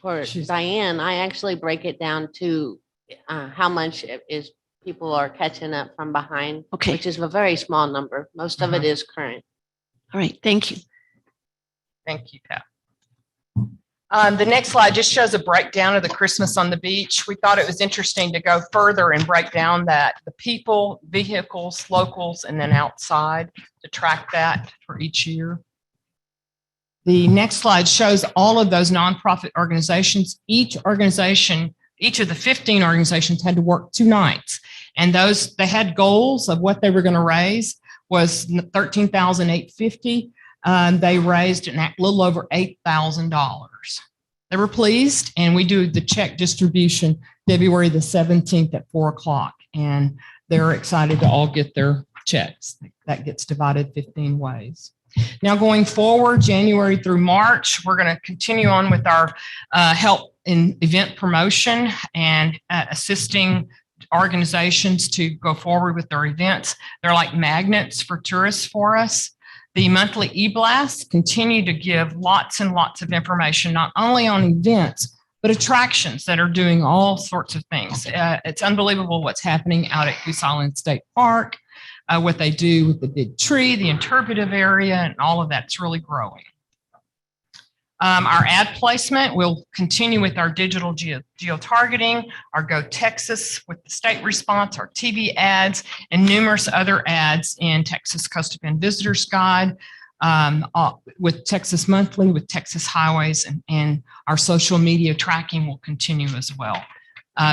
for Diane, I actually break it down to how much is people are catching up from behind, okay, which is a very small number. Most of it is current. All right, thank you. Thank you, Pat. The next slide just shows a breakdown of the Christmas on the beach. We thought it was interesting to go further and break down the people, vehicles, locals, and then outside to track that for each year. The next slide shows all of those nonprofit organizations. Each of the 15 organizations had to work 2 nights. And they had goals of what they were going to raise was $13,850. They raised a little over $8,000. They were pleased, and we do the check distribution February the 17th at 4:00, and they're excited to all get their checks. That gets divided 15 ways. Now going forward, January through March, we're going to continue on with our help in event promotion and assisting organizations to go forward with their events. They're like magnets for tourists for us. The monthly e-blasts continue to give lots and lots of information, not only on events, but attractions that are doing all sorts of things. It's unbelievable what's happening out at Goose Island State Park, what they do with the big tree, the interpretive area, and all of that's really growing. Our ad placement, we'll continue with our digital geo-targeting, our Go Texas with the state response, our TV ads, and numerous other ads in Texas Coast of Bend Visitors Guide, with Texas Monthly, with Texas Highways, and our social media tracking will continue as well.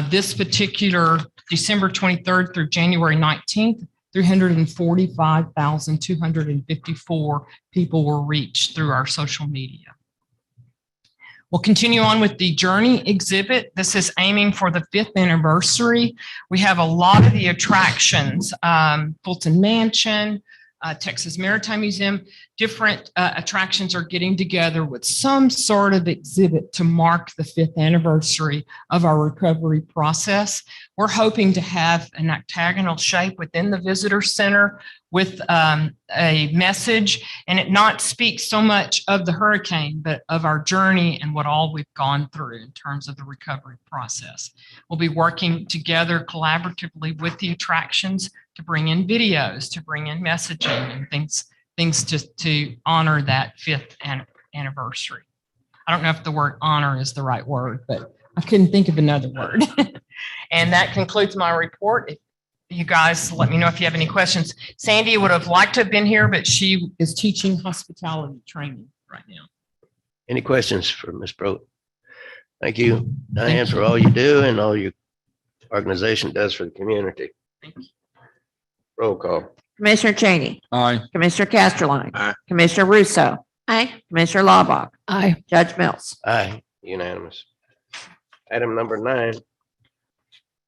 This particular December 23rd through January 19th, 345,254 people were reached through our social media. We'll continue on with the Journey exhibit. This is aiming for the 5th anniversary. We have a lot of the attractions, Fulton Mansion, Texas Maritime Museum, different attractions are getting together with some sort of exhibit to mark the 5th anniversary of our recovery process. We're hoping to have an octagonal shape within the visitor center with a message, and it not speak so much of the hurricane, but of our journey and what all we've gone through in terms of the recovery process. We'll be working together collaboratively with the attractions to bring in videos, to bring in messaging and things to honor that 5th anniversary. I don't know if the word honor is the right word, but I couldn't think of another word. And that concludes my report. If you guys let me know if you have any questions. Sandy would have liked to have been here, but she is teaching hospitality training right now. Any questions for Ms. Broad? Thank you, Diane, for all you do and all your organization does for the community. Thank you. Roll call. Commissioner Cheney. Aye. Commissioner Casterline. Aye. Commissioner Russo. Aye. Commissioner Laubach. Aye. Judge Mills. Aye, unanimous. Item number 9,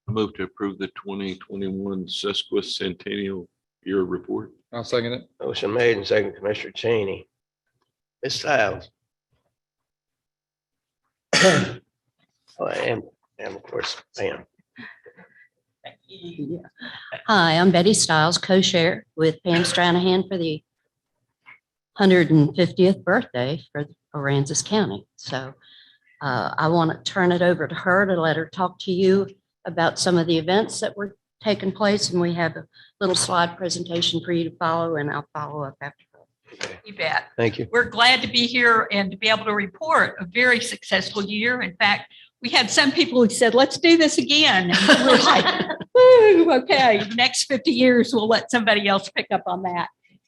I move to approve the 2021 sesquicentennial year report. I'll second it. motion made and second, Commissioner Cheney. Ms. Stiles. Oh, I am of course, Pam. Hi, I'm Betty Stiles, co-chair with Pam Stranahan for the 150th birthday for Aransas County. So I want to turn it over to her to let her talk to you about some of the events that were taking place. And we have a little slide presentation for you to follow, and I'll follow up after her. You bet. Thank you. We're glad to be here and to be able to report a very successful year. In fact, we had some people who said, let's do this again. And we're like, woo, okay, the next 50 years, we'll let somebody else pick up on that.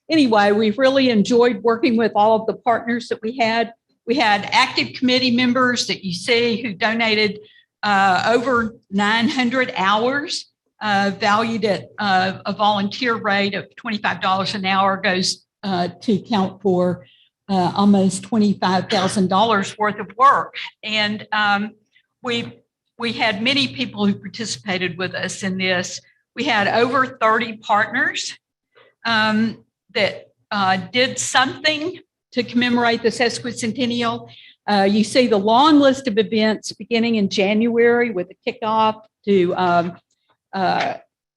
Anyway, we've really enjoyed working with all of the partners that we had. We had active committee members that you see who donated over 900 hours, valued at a volunteer rate of $25 an hour, goes to count for almost $25,000 worth of work. And we had many people who participated with us in this. We had over 30 partners that did something to commemorate the sesquicentennial. You see the long list of events beginning in January with a kickoff to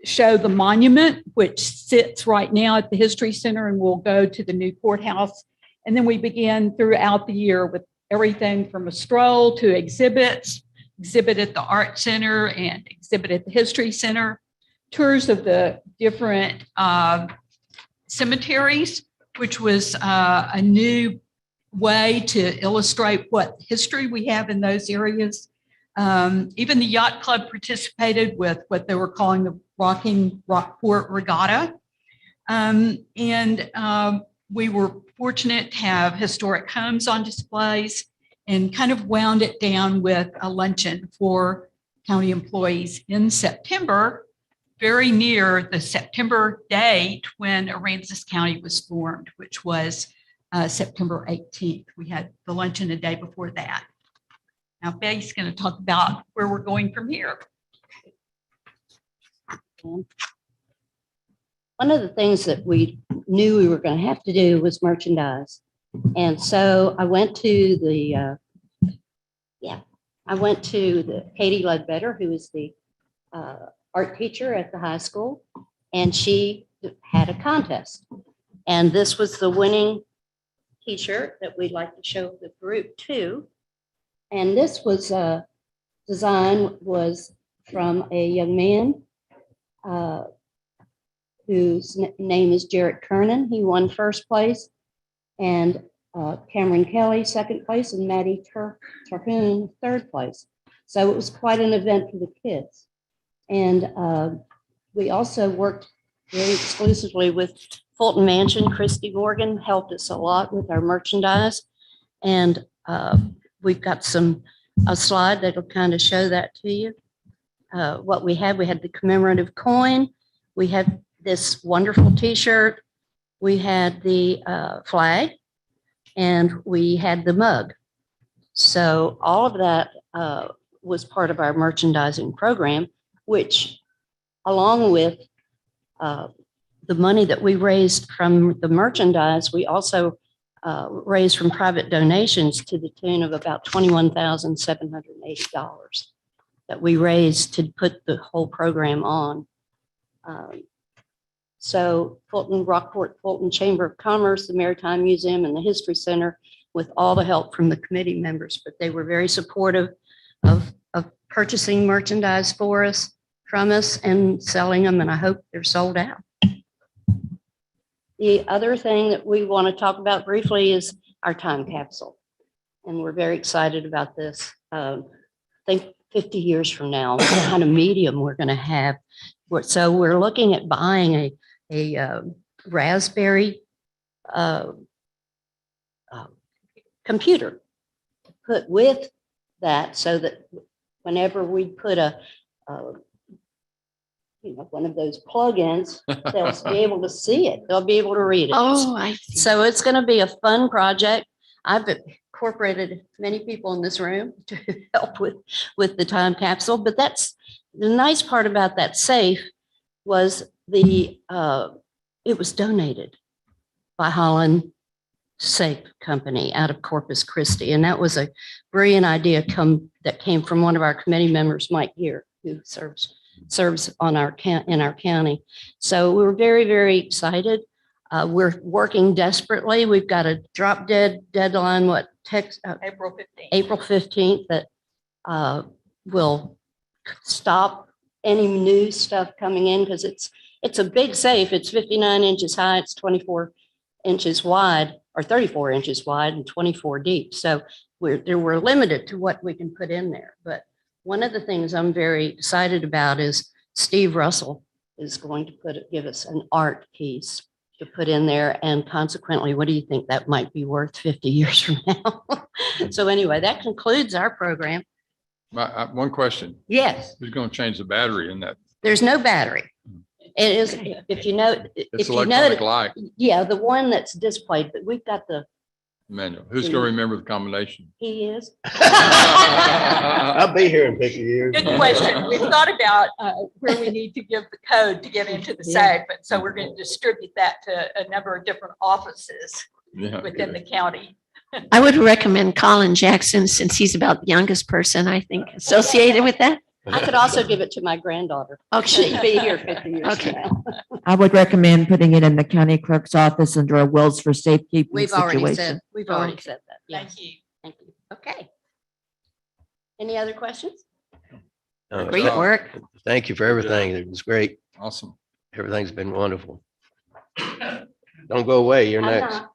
show the monument, which sits right now at the History Center and will go to the new courthouse. And then we begin throughout the year with everything from a stroll to exhibits, exhibit at the Art Center and exhibit at the History Center, tours of the different cemeteries, which was a new way to illustrate what history we have in those areas. Even the yacht club participated with what they were calling the Rocking Rockport Regatta. We were fortunate to have historic homes on displays and kind of wound it down with a luncheon for county employees in September, very near the September date when Aransas County was formed, which was September 18th. We had the luncheon a day before that. Now, Betty's going to talk about where we're going from here. one of the things that we knew we were going to have to do was merchandise. And so I went to the Katie Ledbetter, who is the art teacher at the high school, and she had a contest. And this was the winning t-shirt that we'd like to show the group too. And this was design was from a young man whose name is Jarrett Kernan. He won first place, and Cameron Kelly second place, and Maddie Terhune third place. So it was quite an event for the kids. And we also worked very exclusively with Fulton Mansion. Christy Morgan helped us a lot with our merchandise. And we've got a slide that'll kind of show that to you. What we had the commemorative coin. We had this wonderful t-shirt. We had the flag, and we had the mug. So all of that was part of our merchandising program, which along with the money that we raised from the merchandise, we also raised from private donations to the tune of about $21,780 that we raised to put the whole program on. So Fulton, Rockport, Fulton Chamber of Commerce, the Maritime Museum, and the History Center, with all the help from the committee members, but they were very supportive of purchasing merchandise for us, from us, and selling them, and I hope they're sold out. The other thing that we want to talk about briefly is our time capsule. And we're very excited about this. I think 50 years from now, what kind of medium we're going to have. So we're looking at buying a Raspberry computer to put with that, so that whenever we put one of those plugins, they'll be able to see it. They'll be able to read it. Oh, I see. So it's going to be a fun project. I've incorporated many people in this room to help with the time capsule, but that's the nice part about that safe was it was donated by Holland Safe Company out of Corpus Christi. And that was a brilliant idea that came from one of our committee members, Mike Gear, who serves on in our county. So we're very, very excited. We're working desperately. We've got a drop dead deadline, April 15th. April 15th, that will stop any new stuff coming in, because it's a big safe. It's 59 inches high. It's 24 inches wide, or 34 inches wide and 24 deep. So we're limited to what we can put in there. But one of the things I'm very excited about is Steve Russell is going to give us an art piece to put in there. And consequently, what do you think that might be worth 50 years from now? So anyway, that concludes our program. One question. Yes. Who's going to change the battery in that? There's no battery. It is, if you know, It's electronic light yeah, the one that's displayed, but we've got the manual. Who's going to remember the combination? He is. I'll be here in 50 years. Good question. We've thought about where we need to give the code to get into the safe, but so we're going to distribute that to a number of different offices within the county. I would recommend Colin Jackson, since he's about the youngest person, I think, associated with that. I could also give it to my granddaughter. Okay. She'd be here 50 years Okay. from now. I would recommend putting it in the county clerk's office under a wills for safekeeping We've already situation. said that. Yes. Thank you. Thank you. Okay. Any other questions? Great work. Thank you for everything. It was great. Awesome. Everything's been wonderful. Don't go away. You're I'm next. not.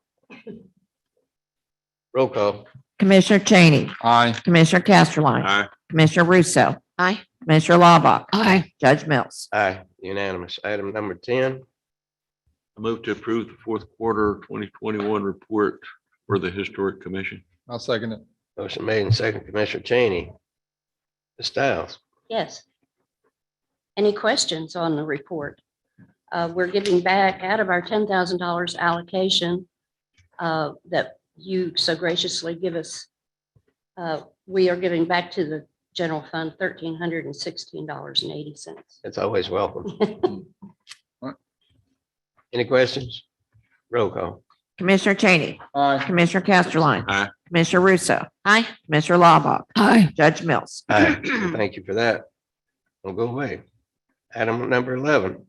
Roll call. Commissioner Cheney, Aye. Commissioner Casterline, Aye. Commissioner Russo, Aye. Commissioner Lavak, Aye. Judge Mills. Aye, unanimous. Item number 10. I move to approve the fourth quarter 2021 report for the Historic Commission. I'll second it. Motion made and second, Commissioner Cheney. Ms. Stiles. Yes. Any questions on the report? We're giving back out of our $10,000 allocation that you so graciously give us. We are giving back to the general fund $1,316.80. It's always welcome. Any questions? Roll call. Commissioner Cheney, Aye. Commissioner Casterline. Aye. Commissioner Russo, Aye. Commissioner Laubach, Aye. Judge Mills. Aye. Thank you for that. We'll go away. Item number 11.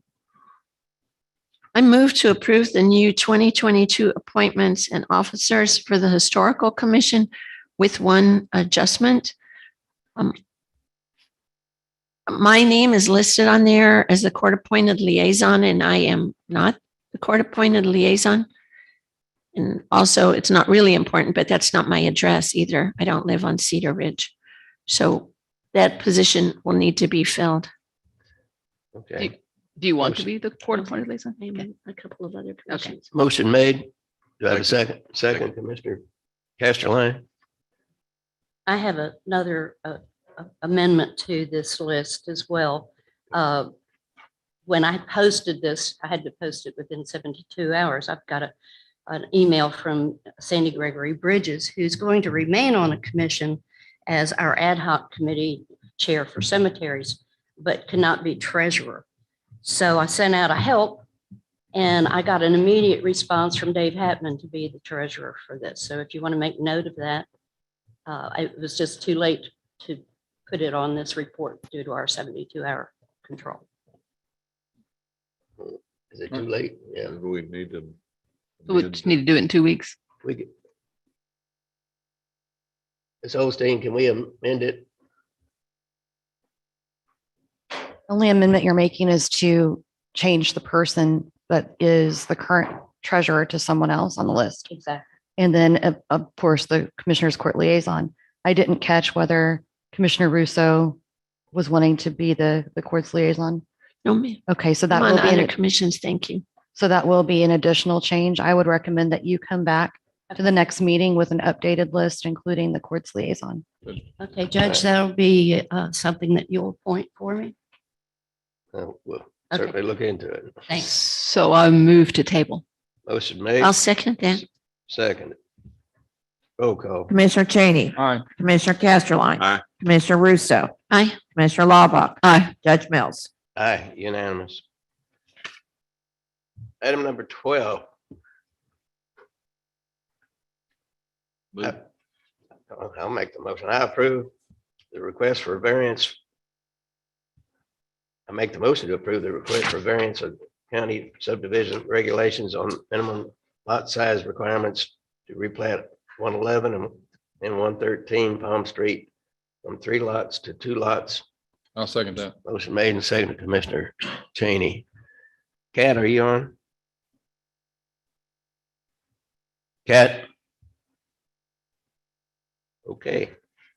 I move to approve the new 2022 appointments and officers for the Historical Commission with one adjustment. My name is listed on there as the court-appointed liaison, and I am not the court-appointed liaison. And also, it's not really important, but that's not my address either. I don't live on Cedar Ridge. So that position will need to be filled. Okay. Do you want to be the court appointed liaison? Maybe a couple of other commissions. Motion made. Do I have a second? Second, Commissioner Casterline. I have another amendment to this list as well. When I posted this, I had to post it within 72 hours. I've got an email from Sandy Gregory Bridges, who's going to remain on a commission as our ad hoc committee chair for cemeteries, but cannot be treasurer. So I sent out a help and I got an immediate response from Dave Hatman to be the treasurer for this. So if you want to make note of that, it was just too late to put it on this report due to our 72-hour control. Is it too late? Yeah. We need to. We just need to do it in 2 weeks. We get. Ms. Holstein, can we amend it? Only amendment you're making is to change the person that is the current treasurer to someone else on the list. Exactly. And then, of course, the Commissioner's Court liaison. I didn't catch whether Commissioner Russo was wanting to be the court's liaison. No, ma'am. Okay, so that I'm will on be other an, commissions. Thank you. so that will be an additional change. I would recommend that you come back to the next meeting with an updated list, including the court's liaison. Okay, Judge, that'll be something that you'll appoint for me. We'll certainly look into it. Thanks. So I move to table. Motion made. I'll second that. Second. Roll call. Commissioner Cheney, Aye. Commissioner Casterline. Aye. Commissioner Russo, Aye. Commissioner Laubach, Aye. Judge Mills. Aye, unanimous. Item number 12. I'll make the motion. I approve the request for variance. I make the motion to approve the request for variance of county subdivision regulations on minimum lot size requirements to replat 111 and 113 Palm Street from 3 lots to 2 lots. I'll second that. Motion made and seconded, Commissioner Cheney. Kat, are you on? Kat? Okay.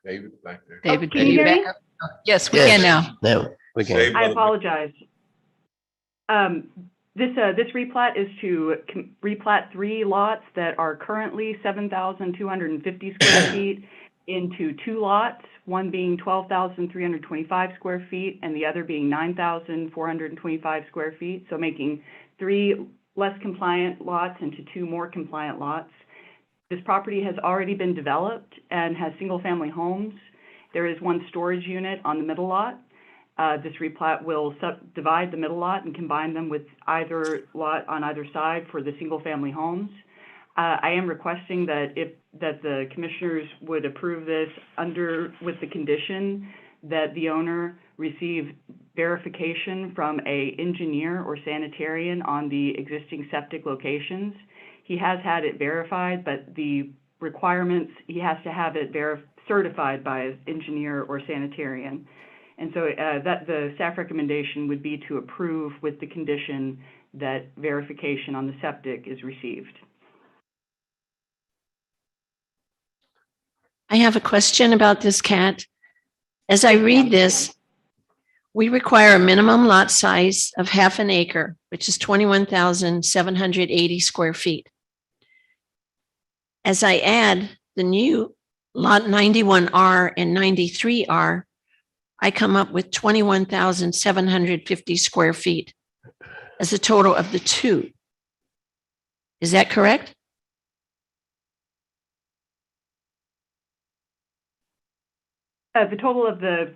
David back there. David, can you hear me? back up? Yes, we Yes. can now. No, we can. I apologize. This replat is to replat 3 lots that are currently 7,250 square feet into 2 lots, one being 12,325 square feet and the other being 9,425 square feet. So making 3 less compliant lots into 2 more compliant lots. This property has already been developed and has single-family homes. There is 1 storage unit on the middle lot. This replat will subdivide the middle lot and combine them with either lot on either side for the single-family homes. I am requesting that the commissioners would approve this with the condition that the owner receive verification from an engineer or sanitarian on the existing septic locations. He has had it verified, but the requirements, he has to have it certified by an engineer or sanitarian. And so that the staff recommendation would be to approve with the condition that verification on the septic is received. I have a question about this, Kat. As I read this, we require a minimum lot size of half an acre, which is 21,780 square feet. As I add the new lot 91R and 93R, I come up with 21,750 square feet as a total of the 2. Is that correct? The total of the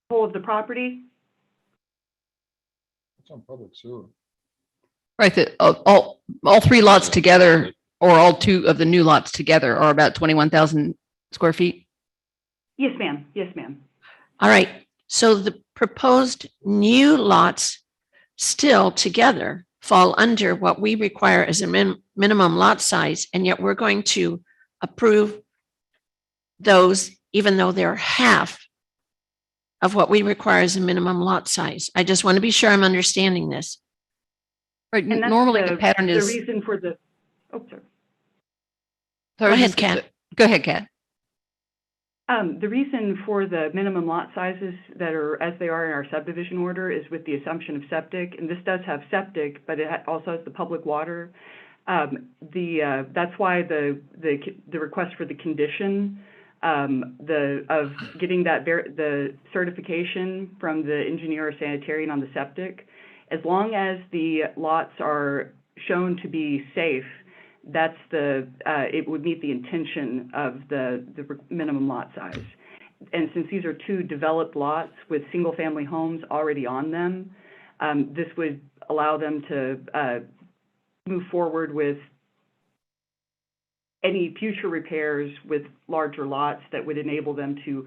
whole of the property. It's on public sewer. Right, that all three lots together, or all two of the new lots together are about 21,000 square feet? Yes, ma'am. Yes, ma'am. All right, so the proposed new lots still together fall under what we require as a minimum lot size, and yet we're going to approve those even though they're half of what we require as a minimum lot size. I just want to be sure I'm understanding this. Right, And that's normally the pattern the is. reason for the, oh, sorry. Go ahead, Kat. Go ahead, Kat. The reason for the minimum lot sizes that are as they are in our subdivision order is with the assumption of septic, and this does have septic, but it also has the public water. That's why the request for the condition of getting the certification from the engineer or sanitarian on the septic, as long as the lots are shown to be safe, that's it would meet the intention of the minimum lot size. And since these are two developed lots with single-family homes already on them, this would allow them to move forward with any future repairs with larger lots that would enable them to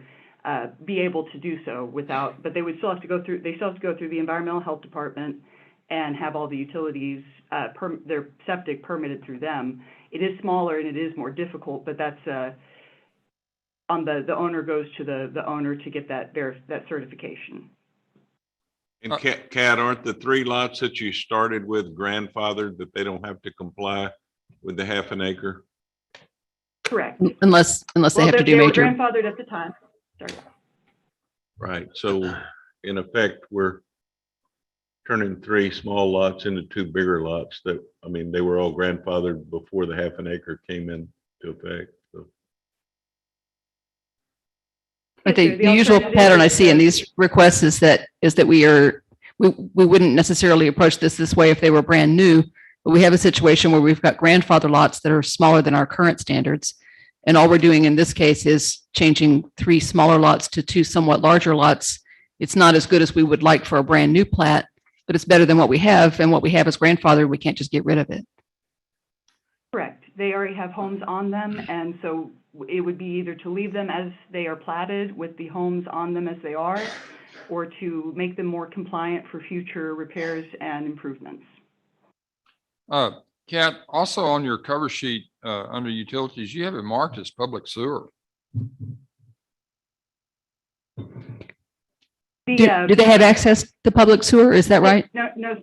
be able to do so without, but they would still have to go through, the environmental health department and have all the utilities, their septic permitted through them. It is smaller and it is more difficult, but that's on the owner goes to the owner to get that certification. And Kat, aren't the 3 lots that you started with grandfathered that they don't have to comply with the half an acre? Correct. Unless they have to do major. They were grandfathered at the time. Sorry. Right. So in effect, we're turning 3 small lots into 2 bigger lots that, I mean, they were all grandfathered before the half an acre came into effect. So. But the usual pattern I see in these requests is that we wouldn't necessarily approach this way if they were brand new, but we have a situation where we've got grandfather lots that are smaller than our current standards. And all we're doing in this case is changing 3 smaller lots to 2 somewhat larger lots. It's not as good as we would like for a brand new plat, but it's better than what we have. And what we have is grandfather. We can't just get rid of it. Correct. They already have homes on them, and so it would be either to leave them as they are platted with the homes on them as they are, or to make them more compliant for future repairs and improvements. Kat, also on your cover sheet under utilities, you have it marked as public sewer. Do they have access to public sewer? Is that right? No,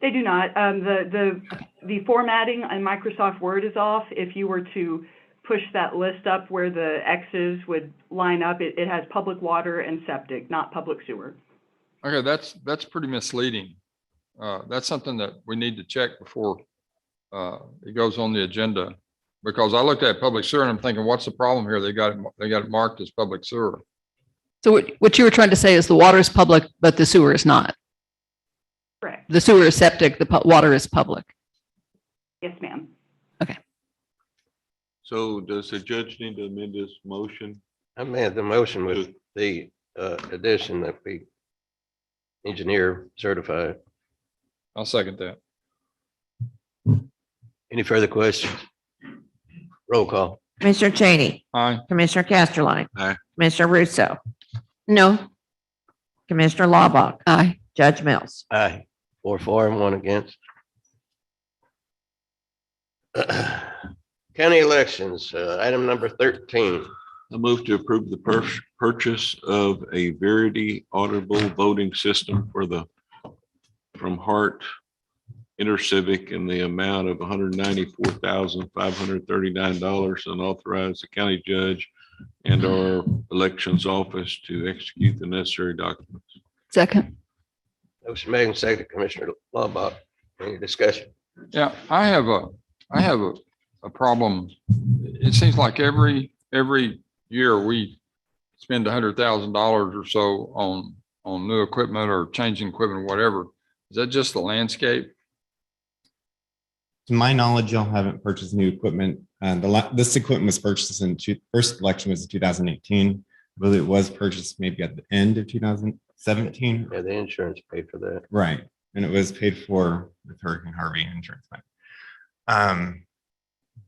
they do not. The formatting on Microsoft Word is off. If you were to push that list up where the X's would line up, it has public water and septic, not public sewer. Okay, that's pretty misleading. That's something that we need to check before it goes on the agenda, because I looked at public sewer and I'm thinking, what's the problem here? They got it marked as public sewer. So what you were trying to say is the water is public, but the sewer is not. Correct. The sewer is septic, the water is public. Yes, ma'am. Okay. So does the judge need to amend his motion? I made the motion with the addition that we engineer certified. I'll second that. Any further questions? Roll call. Commissioner Cheney. Aye. Commissioner Casterline. Aye. Commissioner Russo. No. Commissioner Laubach. Aye. Judge Mills. Aye. 4 for and 1 against. County elections, item number 13. I move to approve the purchase of a Verity auditable voting system from Hart InterCivic in the amount of $194,539 and authorize the county judge and our elections office to execute the necessary documents. Second. Motion made and seconded. Commissioner Laubach, any discussion? Yeah, I have a problem. It seems like every year we spend $100,000 or so on new equipment or changing equipment, whatever. Is that just the landscape? To my knowledge, y'all haven't purchased new equipment. This equipment was purchased first election was in 2018. I believe it was purchased maybe at the end of 2017. Yeah, the insurance paid for that. Right. and it was paid for with Hurricane Harvey insurance money.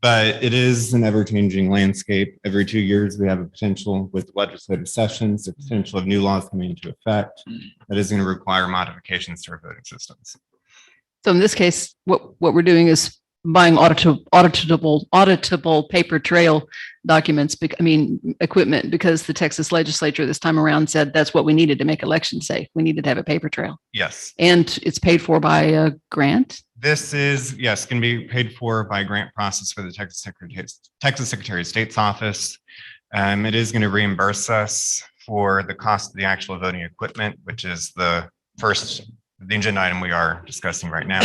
But it is an ever-changing landscape. Every 2 years, we have a potential with legislative sessions, the potential of new laws coming into effect that is going to require modifications to our voting systems. So in this case, what we're doing is buying auditable paper trail documents, equipment, because the Texas legislature this time around said that's what we needed to make elections safe. We needed to have a paper trail. Yes. And it's paid for by a grant? This is, yes, can be paid for by grant process for the Texas Secretary of State's office. It is going to reimburse us for the cost of the actual voting equipment, which is the agenda item we are discussing right now.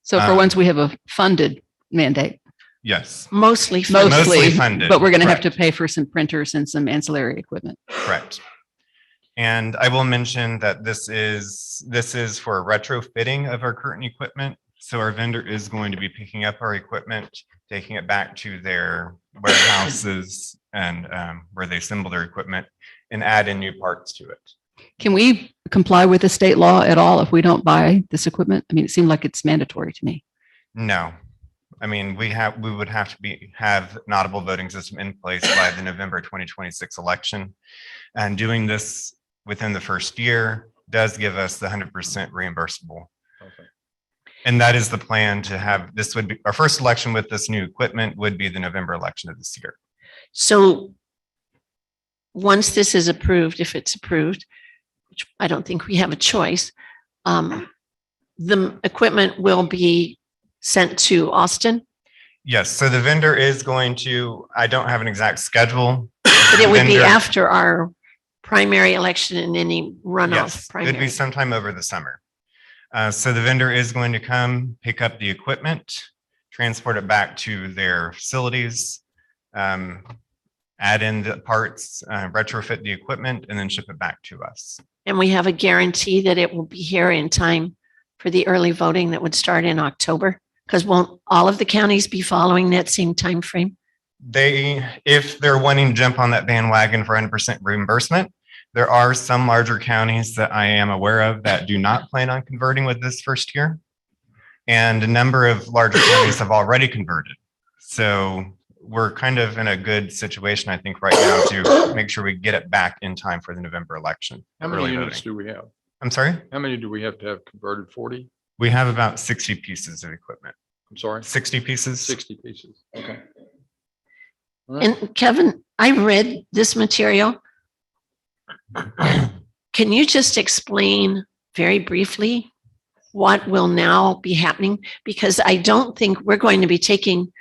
So for once, we have a funded mandate. Yes. Mostly funded. But we're going to have to pay for some printers and some ancillary equipment. Correct. And I will mention that this is for a retrofitting of our current equipment. So our vendor is going to be picking up our equipment, taking it back to their warehouses and where they assemble their equipment and add in new parts to it. Can we comply with the state law at all if we don't buy this equipment? I mean, it seemed like it's mandatory to me. No. I mean, we would have to have an audible voting system in place by the November 2026 election. And doing this within the first year does give us the 100% reimbursable. Okay. And that is the plan to have, this would be our first election with this new equipment would be the November election of this year. So once this is approved, if it's approved, which I don't think we have a choice, the equipment will be sent to Austin? Yes, so the vendor is going to, I don't have an exact schedule. But it would be after our primary election and any runoff. Yes, primary. it'd be sometime over the summer. So the vendor is going to come pick up the equipment, transport it back to their facilities, add in the parts, retrofit the equipment, and then ship it back to us. And we have a guarantee that it will be here in time for the early voting that would start in October? Because won't all of the counties be following that same time frame? If they're wanting to jump on that bandwagon for 100% reimbursement, there are some larger counties that I am aware of that do not plan on converting with this first year. And a number of larger counties have already converted. So we're kind of in a good situation, I think, right now to make sure we get it back in time for the November election. How many units do we have? I'm sorry? How many do we have to have converted? 40? We have about 60 pieces of equipment. I'm sorry? 60 pieces. 60 pieces. Okay. And Kevin, I read this material. Can you just explain very briefly what will now be happening? Because I don't think we're going to be taking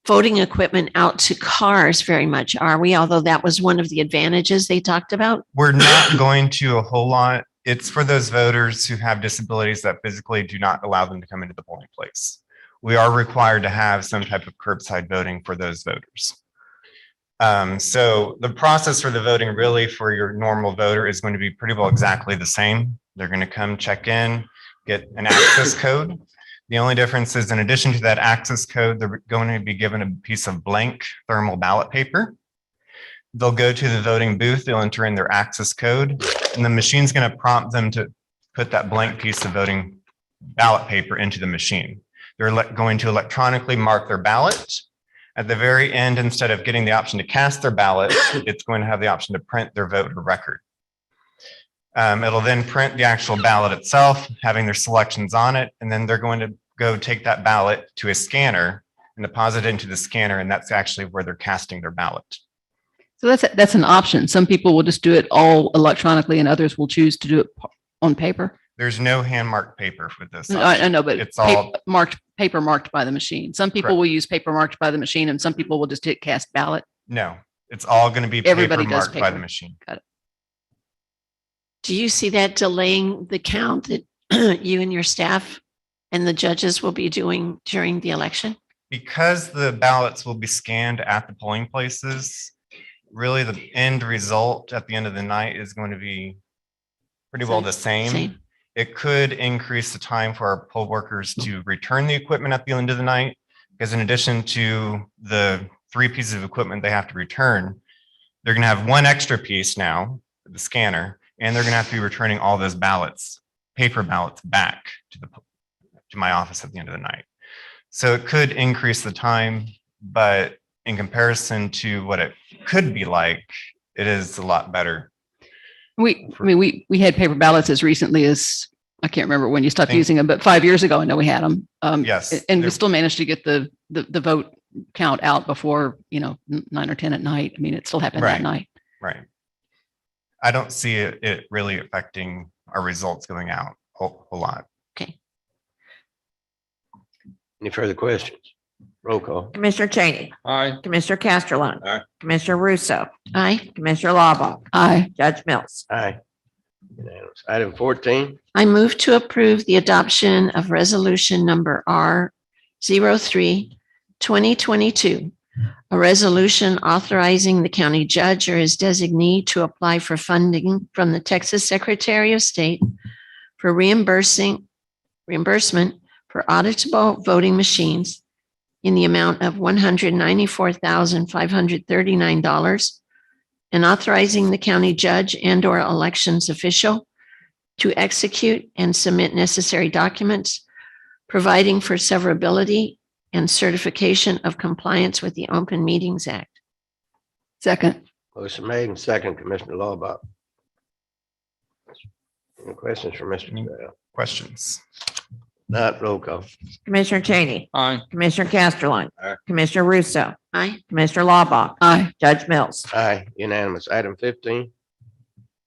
voting equipment out to cars very much, are we? Although that was one of the advantages they talked about. We're not going to a whole lot. It's for those voters who have disabilities that physically do not allow them to come into the polling place. We are required to have some type of curbside voting for those voters. So the process for the voting really for your normal voter is going to be pretty well exactly the same. They're going to come check in, get an access code. The only difference is in addition to that access code, they're going to be given a piece of blank thermal ballot paper. They'll go to the voting booth, they'll enter in their access code, and the machine's going to prompt them to put that blank piece of voting ballot paper into the machine. They're going to electronically mark their ballot. At the very end, instead of getting the option to cast their ballot, it's going to have the option to print their voter record. It'll then print the actual ballot itself, having their selections on it, and then they're going to go take that ballot to a scanner and deposit it into the scanner, and that's actually where they're casting their ballot. So that's an option. Some people will just do it all electronically and others will choose to do it on paper. There's no hand marked paper for this. I know, but it's all paper marked by the machine. Some people will use paper marked by the machine and some people will just hit cast ballot. No, it's all going to be Everybody paper does marked by paper. the machine. Got it. Do you see that delaying the count that you and your staff and the judges will be doing during the election? Because the ballots will be scanned at the polling places, really the end result at the end of the night is going to be pretty well the same. It could increase the time for our poll workers to return the equipment at the end of the night, because in addition to the 3 pieces of equipment they have to return, they're going to have one extra piece now, the scanner, and they're going to have to be returning all those ballots, paper ballots back to my office at the end of the night. So it could increase the time, but in comparison to what it could be like, it is a lot better. We had paper ballots as recently as, I can't remember when you stopped using them, but 5 years ago, I know we had them. Yes. And we still managed to get the vote count out before, 9 or 10 at night. I mean, it still happened that night. Right. I don't see it really affecting our results going out a lot. Okay. Any further questions? Roll call. Commissioner Cheney. Aye. Commissioner Casterline. Aye. Commissioner Russo. Aye. Commissioner Laubach. Aye. Judge Mills. Aye. Unanimous. Item 14, I move to approve the adoption of resolution number R03, 2022, a resolution authorizing the county judge or his designee to apply for funding from the Texas Secretary of State for reimbursement for auditable voting machines in the amount of $194,539 and authorizing the county judge and/or elections official to execute and submit necessary documents, providing for severability and certification of compliance with the Open Meetings Act. Second. motion made and second, Commissioner Laubach. Any questions for Mr. Bell? Questions? Not, roll call. Commissioner Cheney. Aye. Commissioner Casterline. Aye. Commissioner Russo. Aye. Commissioner Laubach. Aye. Judge Mills. Aye, unanimous. Item 15,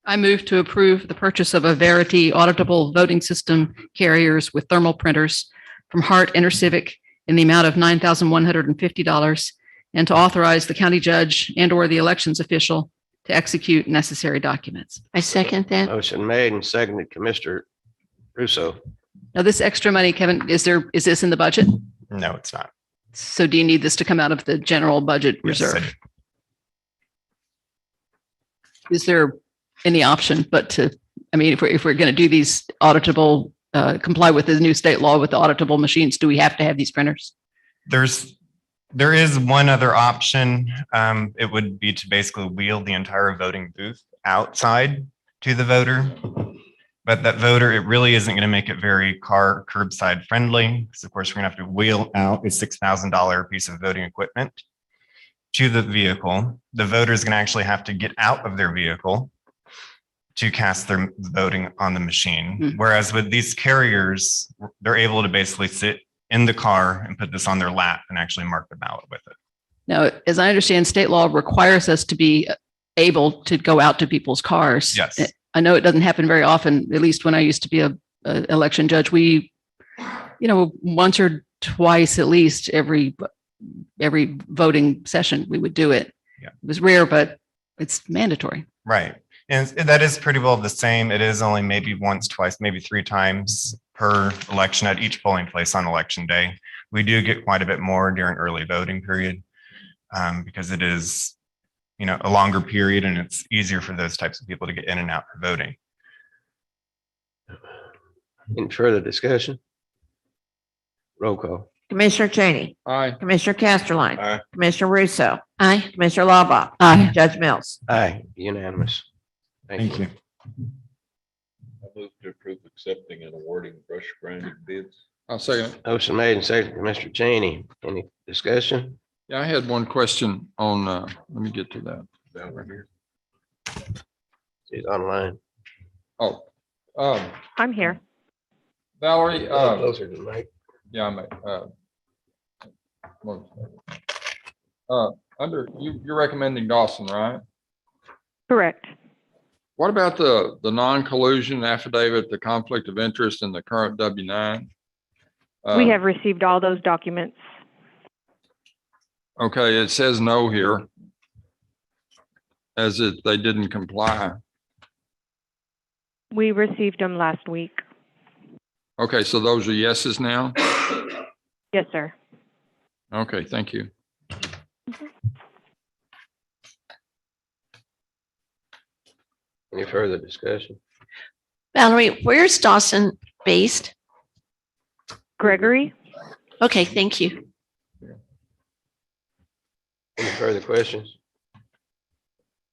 I move to approve the purchase of a Verity auditable voting system carriers with thermal printers from Hart InterCivic in the amount of $9,150 and to authorize the county judge and/or the elections official to execute necessary documents. I second that. motion made and seconded, Commissioner Russo. Now, this extra money, Kevin, is this in the budget? No, it's not. So do you need this to come out of the general budget Yes, I reserve? do. Is there any option but to, I mean, if we're going to do these auditable, comply with the new state law with the auditable machines, do we have to have these printers? There is one other option. It would be to basically wheel the entire voting booth outside to the voter. But that voter, it really isn't going to make it very curbside friendly. Because of course, we're going to have to wheel out a $6,000 piece of voting equipment to the vehicle. The voter is going to actually have to get out of their vehicle to cast their voting on the machine. Whereas with these carriers, they're able to basically sit in the car and put this on their lap and actually mark the ballot with it. Now, as I understand, state law requires us to be able to go out to people's cars. Yes. I know it doesn't happen very often, at least when I used to be a election judge. We, once or twice at least every voting session, we would do it. Yeah. It was rare, but it's mandatory. Right. And that is pretty well the same. It is only maybe once, twice, maybe 3 times per election at each polling place on election day. We do get quite a bit more during early voting period because it is, a longer period and it's easier for those types of people to get in and out for voting. Any further discussion? Roll call. Commissioner Cheney. Aye. Commissioner Casterline. Aye. Commissioner Russo. Aye. Commissioner Laubach. Aye. Judge Mills. Aye, unanimous. Thank you. I move to approve accepting and awarding brush grinding bids. I'll second it. Motion made and seconded, Commissioner Cheney. Any discussion? Yeah, I had one question on, let me get to that. Down right here. She's online. Oh, I'm here. Valerie, Closer to the mic. yeah, I'm, under, you're recommending Dawson, right? Correct. What about the non-collusion affidavit, the conflict of interest in the current W-9? We have received all those documents. Okay, it says no here. As if they didn't comply. We received them last week. Okay, so those are yeses now? Yes, sir. Okay, thank you. Any further discussion? Valerie, where's Dawson based? Gregory? Okay, thank you. Any further questions?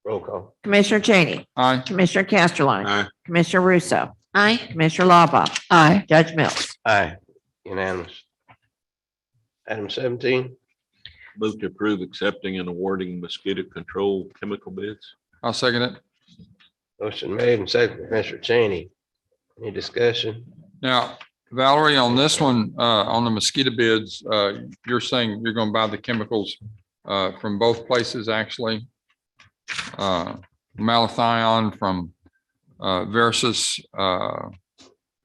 Roll call. Commissioner Cheney. Aye. Commissioner Casterline. Aye. Commissioner Russo. Aye. Commissioner Laubach, Aye. Judge Mills. Aye, unanimous. Item 17, Move to approve accepting and awarding mosquito control chemical bids. I'll second it. motion made and seconded, Commissioner Cheney. Any discussion? Now, Valerie, on this one, on the mosquito bids, you're saying you're going to buy the chemicals from both places, actually? Malathion from Versus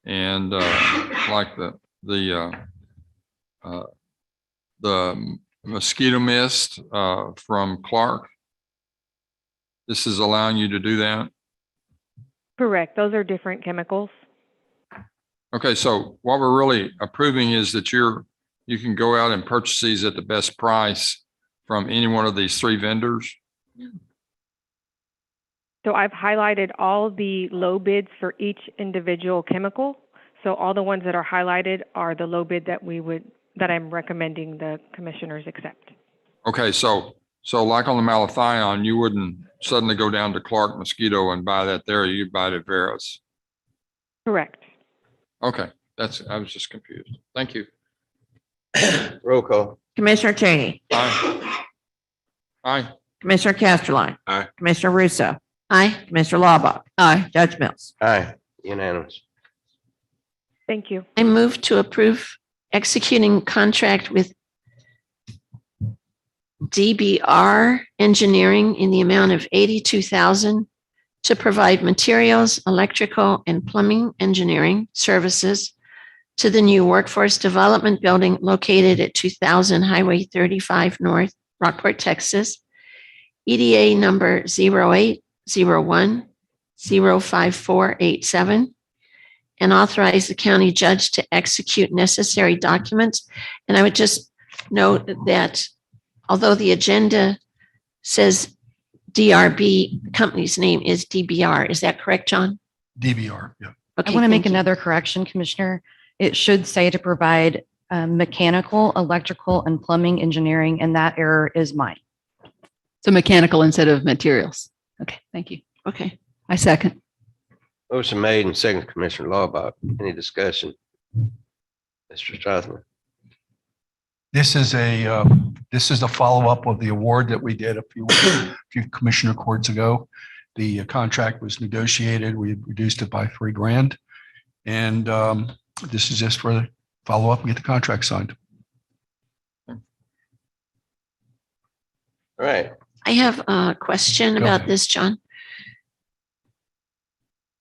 and like the mosquito mist from Clark. This is allowing you to do that? Correct. Those are different chemicals. Okay, so what we're really approving is that you can go out and purchase these at the best price from any one of these three vendors? So I've highlighted all the low bids for each individual chemical. So all the ones that are highlighted are the low bid that I'm recommending the commissioners accept. Okay, so like on the Malathion, you wouldn't suddenly go down to Clark Mosquito and buy that there, you'd buy it at Veris. Correct. Okay, I was just confused. Thank you. Roll call. Commissioner Cheney, Aye. Aye. Commissioner Casterline. Aye. Commissioner Russo, Aye. Commissioner Laubach, Aye. Judge Mills. Aye, unanimous. Thank you. I move to approve executing contract with DBR Engineering in the amount of $82,000 to provide materials, electrical, and plumbing engineering services to the new Workforce Development Building located at 2000 Highway 35 North, Rockport, Texas, EDA number 0801-05487, and authorize the county judge to execute necessary documents. And I would just note that although the agenda says DRB, the company's name is DBR. Is that correct, John? DBR, yeah. Okay, I want to make thank you. another correction, Commissioner. It should say to provide mechanical, electrical, and plumbing engineering, and that error is mine. So mechanical instead of materials. Okay, thank you. Okay. I second. Motion made and seconded, Commissioner Laubach. Any discussion? Mr. Strathman. This is a follow-up of the award that we did a few commissioner courts ago. The contract was negotiated. We reduced it by $3,000. And this is just for the follow-up and get the contract signed. All right. I have a question Go about ahead. this, John.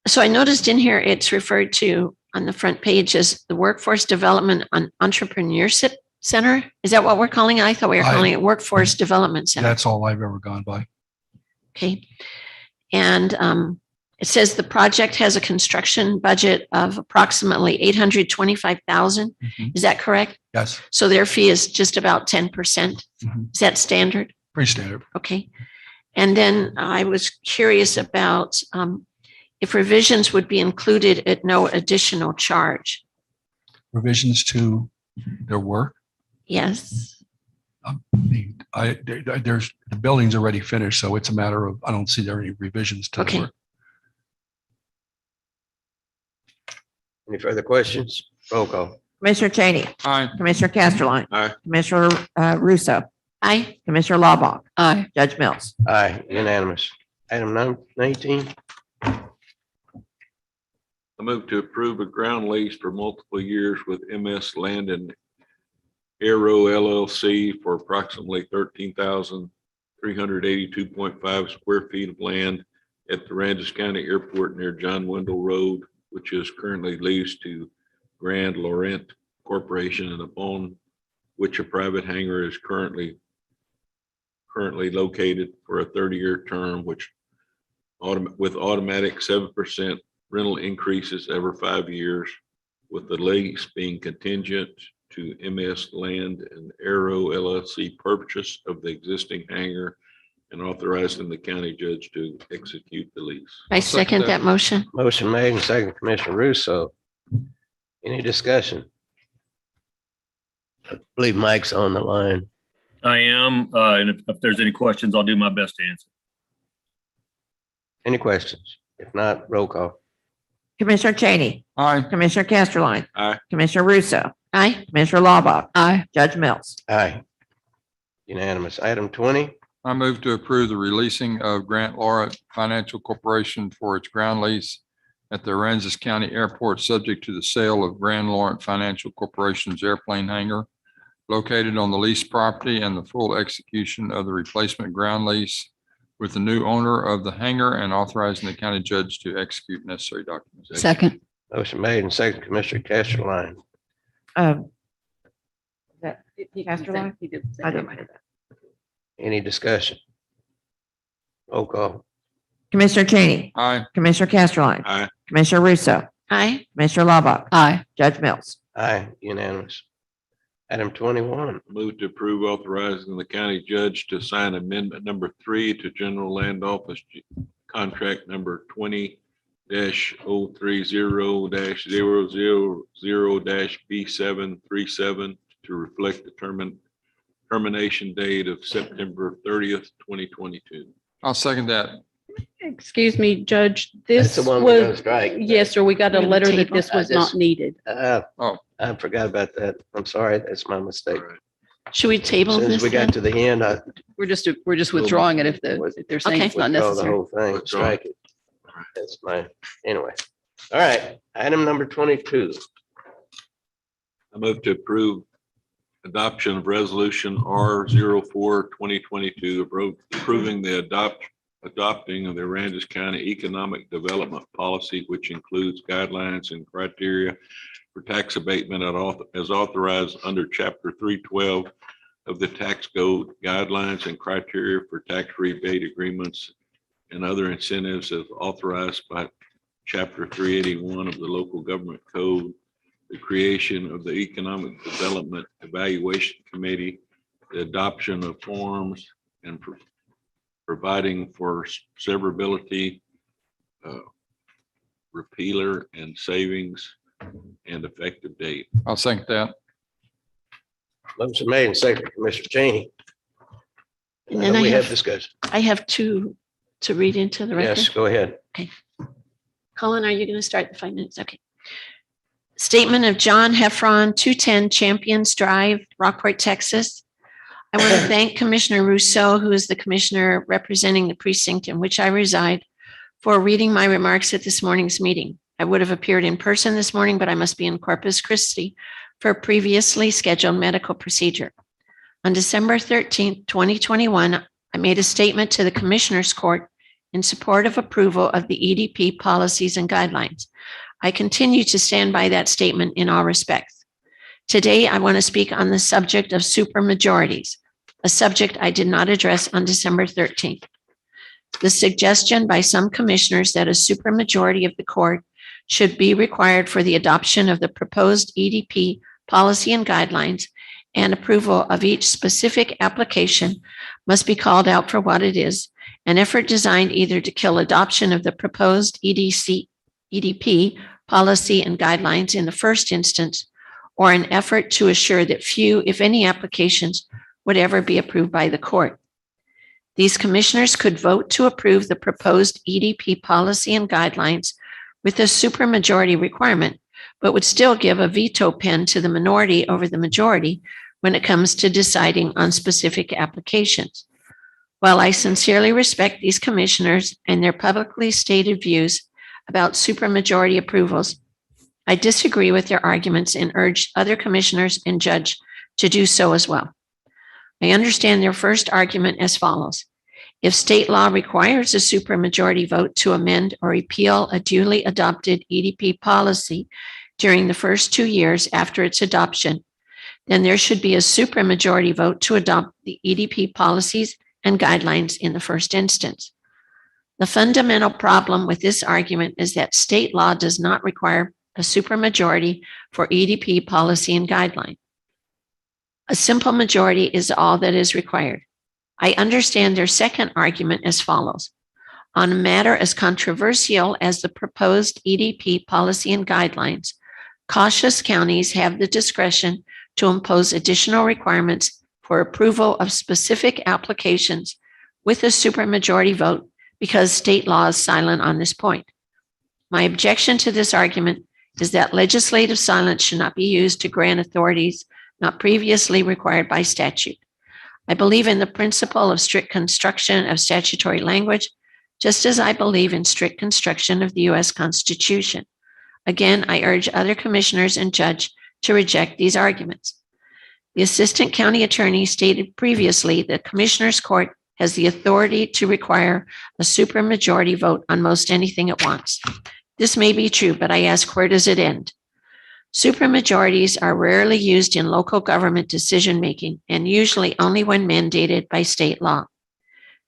So I noticed in here, it's referred to on the front page as the Workforce Development and Entrepreneurship Center. Is that what we're calling it? I thought we were calling it Workforce Development Center. That's all I've ever gone by. Okay. And it says the project has a construction budget of approximately $825,000. Is that correct? Yes, So their fee is just about 10%. Mhm. Is that standard? pretty standard. Okay. And then I was curious about if revisions would be included at no additional charge. Revisions to their work. Yes. The building's already finished, so it's a matter of, I don't see there any revisions to the Okay. work. Any further questions? Roll call. Commissioner Cheney, Aye. Commissioner Casterline, Aye. Commissioner Russo, Aye. Commissioner Laubach, Aye. Judge Mills. Aye, unanimous. Item 19, I move to approve a ground lease for multiple years with MS Land and Aero LLC for approximately 13,382.5 square feet of land at the Aransas County Airport near John Wendell Road, which is currently leased to Grand Laurent Corporation, and upon which a private hangar is currently located for a 30-year term, which with automatic 7% rental increases every 5 years, with the lease being contingent to MS Land and Aero LLC purchase of the existing hangar and authorizing the county judge to execute the lease. I second that motion. motion made and seconded, Commissioner Russo. Any discussion? I believe Mike's on the line. I am, and if there's any questions, I'll do my best to answer. Any questions? If not, roll call. Commissioner Cheney, Aye. Commissioner Casterline, Aye. Commissioner Russo, Aye. Commissioner Laubach, Aye. Judge Mills. Aye. Unanimous. Item 20, I move to approve the releasing of Grant Laurent Financial Corporation for its ground lease at the Aransas County Airport, subject to the sale of Grant Laurent Financial Corporation's airplane hangar located on the leased property and the full execution of the replacement ground lease with the new owner of the hangar and authorizing the county judge to execute necessary documents. Second. motion made and second, Commissioner Casterline. Casterline? I didn't hear that. Any discussion? Roll call. Commissioner Cheney, Aye. Commissioner Casterline, Aye. Commissioner Russo, Aye. Commissioner Laubach, Aye. Judge Mills. Aye, unanimous. Item 21, Move to approve authorizing the county judge to sign amendment number 3 to general land office contract number 20-030-000-B737 to reflect the termination date of September 30th, 2022. I'll second that. Excuse me, Judge, that's this the one we're gonna was, strike. yes, sir, we got a We're gonna letter that table this was this. not needed. Oh, I forgot about that. I'm sorry, that's my mistake. Should we As table soon as this we got then? to the end, I We're just withdrawing it if they're saying Okay. it's not withdraw the necessary. whole thing, Withdraw. strike it. That's my, anyway. All right, item number 22, I move to approve adoption of resolution R04-2022, approving the adopting of the Aransas County Economic Development Policy, which includes guidelines and criteria for tax abatement as authorized under Chapter 312 of the tax code, guidelines and criteria for tax rebate agreements and other incentives as authorized by Chapter 381 of the local government code, the creation of the Economic Development Evaluation Committee, the adoption of forms, and providing for severability, repealer and savings, and effective date. I'll second that. motion made and second, Commissioner Cheney. And then I We have have, discussion. I have two to read into the record. Yes, go ahead. Colin, are you going to start the 5 minutes? Okay. Statement of John Heffron, 210 Champions Drive, Rockport, Texas. I want to thank Commissioner Rousseau, who is the commissioner representing the precinct in which I reside, for reading my remarks at this morning's meeting. I would have appeared in person this morning, but I must be in Corpus Christi for a previously scheduled medical procedure. On December 13th, 2021, I made a statement to the Commissioners Court in support of approval of the EDP policies and guidelines. I continue to stand by that statement in all respects. Today, I want to speak on the subject of supermajorities, a subject I did not address on December 13th. The suggestion by some commissioners that a supermajority of the court should be required for the adoption of the proposed EDP policy and guidelines and approval of each specific application must be called out for what it is, an effort designed either to kill adoption of the proposed EDP policy and guidelines in the first instance, or an effort to assure that few, if any, applications would ever be approved by the court. These commissioners could vote to approve the proposed EDP policy and guidelines with a supermajority requirement, but would still give a veto pen to the minority over the majority when it comes to deciding on specific applications. While I sincerely respect these commissioners and their publicly stated views about supermajority approvals, I disagree with their arguments and urge other commissioners and judge to do so as well. I understand their first argument as follows. If state law requires a supermajority vote to amend or repeal a duly adopted EDP policy during the first 2 years after its adoption, then there should be a supermajority vote to adopt the EDP policies and guidelines in the first instance. The fundamental problem with this argument is that state law does not require a supermajority for EDP policy and guideline. A simple majority is all that is required. I understand their second argument as follows. On a matter as controversial as the proposed EDP policy and guidelines, cautious counties have the discretion to impose additional requirements for approval of specific applications with a supermajority vote because state law is silent on this point. My objection to this argument is that legislative silence should not be used to grant authorities not previously required by statute. I believe in the principle of strict construction of statutory language, just as I believe in strict construction of the U.S. Constitution. Again, I urge other commissioners and judge to reject these arguments. The Assistant County Attorney stated previously that Commissioners Court has the authority to require a supermajority vote on most anything it wants. This may be true, but I ask, where does it end? Supermajorities are rarely used in local government decision-making and usually only when mandated by state law.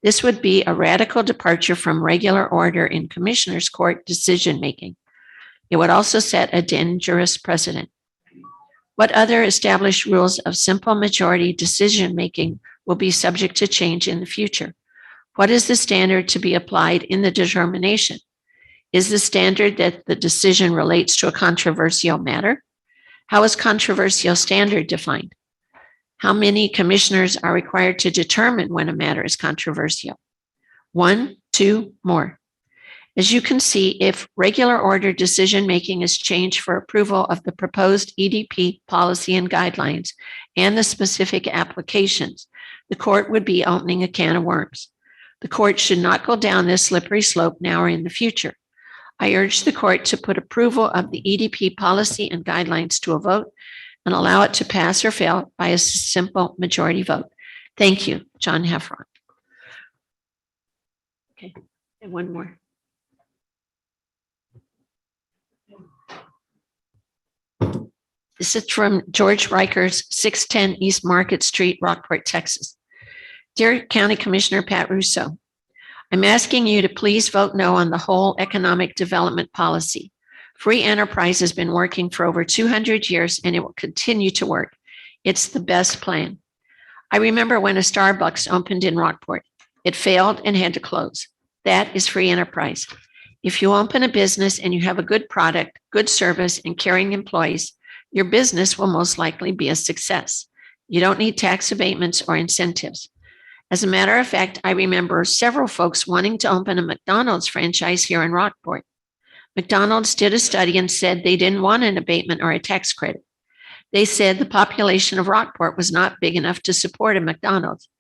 This would be a radical departure from regular order in Commissioners Court decision-making. It would also set a dangerous precedent. What other established rules of simple majority decision-making will be subject to change in the future? What is the standard to be applied in the determination? Is the standard that the decision relates to a controversial matter? How is controversial standard defined? How many commissioners are required to determine when a matter is controversial? 1, 2, more. As you can see, if regular order decision-making is changed for approval of the proposed EDP policy and guidelines and the specific applications, the court would be opening a can of worms. The court should not go down this slippery slope now or in the future. I urge the court to put approval of the EDP policy and guidelines to a vote and allow it to pass or fail by a simple majority vote. Thank you, John Heffron. Okay, and one more. This is from George Reichers, 610 East Market Street, Rockport, Texas. Dear County Commissioner Pat Russo, I'm asking you to please vote no on the whole economic development policy. Free enterprise has been working for over 200 years and it will continue to work. It's the best plan. I remember when a Starbucks opened in Rockport. It failed and had to close. That is free enterprise. If you open a business and you have a good product, good service, and caring employees, your business will most likely be a success. You don't need tax abatements or incentives. As a matter of fact, I remember several folks wanting to open a McDonald's franchise here in Rockport. McDonald's did a study and said they didn't want an abatement or a tax credit. They said the population of Rockport was not big enough to support a McDonald's.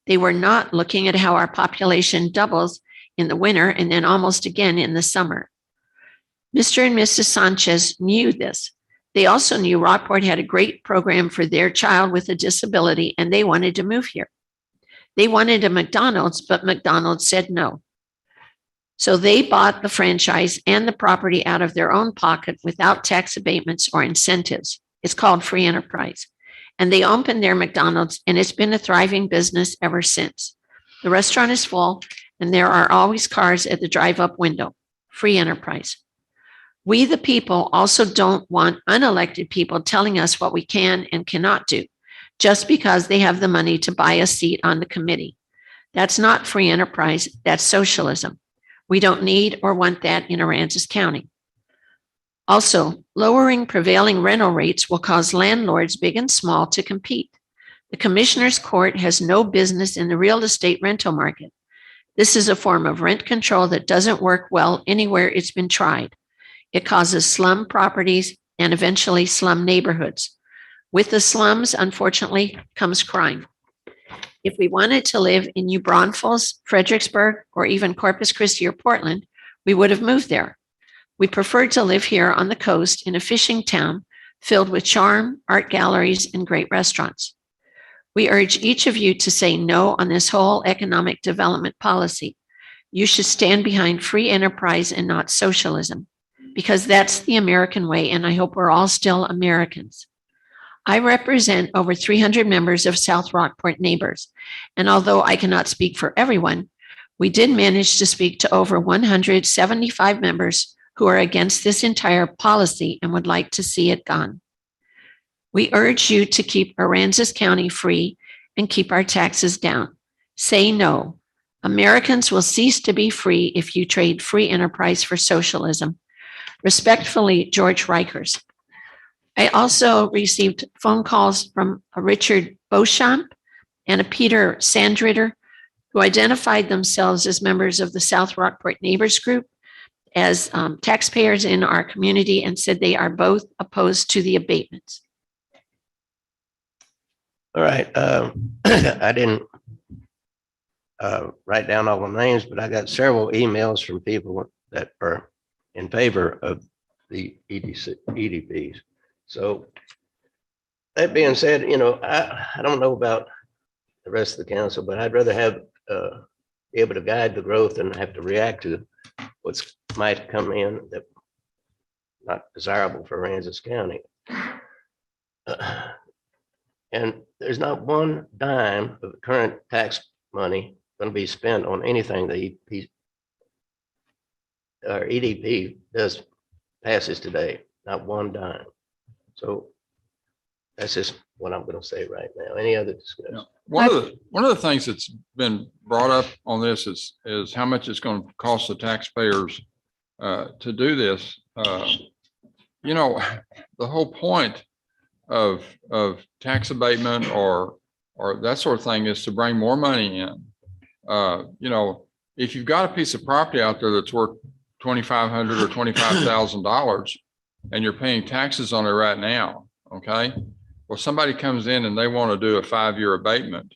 They were not looking at how our population doubles in the winter and then almost again in the summer. Mr. and Mrs. Sanchez knew this. They also knew Rockport had a great program for their child with a disability and they wanted to move here. They wanted a McDonald's, but McDonald's said no. So they bought the franchise and the property out of their own pocket without tax abatements or incentives. It's called free enterprise. And they opened their McDonald's and it's been a thriving business ever since. The restaurant is full and there are always cars at the drive-up window. Free enterprise. We, the people, also don't want unelected people telling us what we can and cannot do, just because they have the money to buy a seat on the committee. That's not free enterprise, that's socialism. We don't need or want that in Aransas County. Also, lowering prevailing rental rates will cause landlords big and small to compete. The Commissioner's Court has no business in the real estate rental market. This is a form of rent control that doesn't work well anywhere it's been tried. It causes slum properties and eventually slum neighborhoods. With the slums, unfortunately, comes crime. If we wanted to live in New Braunfels, Fredericksburg, or even Corpus Christi or Portland, we would have moved there. We preferred to live here on the coast in a fishing town filled with charm, art galleries, and great restaurants. We urge each of you to say no on this whole economic development policy. You should stand behind free enterprise and not socialism, because that's the American way, and I hope we're all still Americans. I represent over 300 members of South Rockport neighbors, and although I cannot speak for everyone, we did manage to speak to over 175 members who are against this entire policy and would like to see it gone. We urge you to keep Aransas County free and keep our taxes down. Say no. Americans will cease to be free if you trade free enterprise for socialism. Respectfully, George Reichers. I also received phone calls from a Richard Beauchamp and a Peter Sandritter, who identified themselves as members of the South Rockport Neighbors Group as taxpayers in our community and said they are both opposed to the abatements. All right. I didn't write down all the names, but I got several emails from people that are in favor of the EDPs. So that being said, I don't know about the rest of the council, but I'd rather have be able to guide the growth and have to react to what's might come in that not desirable for Aransas County. And there's not one dime of the current tax money going to be spent on anything the EDP does passes today. Not one dime. So that's just what I'm going to say right now. Any other discussion? Yeah. One of the things that's been brought up on this is how much it's going to cost the taxpayers to do this. The whole point of tax abatement or that sort of thing is to bring more money in. If you've got a piece of property out there that's worth $2,500 or $25,000 and you're paying taxes on it right now, okay? Well, somebody comes in and they want to do a 5-year abatement.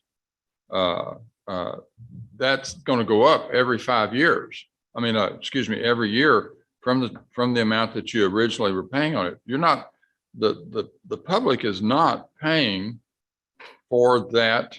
That's going to go up every 5 years. Every year from the amount that you originally were paying on it. You're not, the public is not paying for that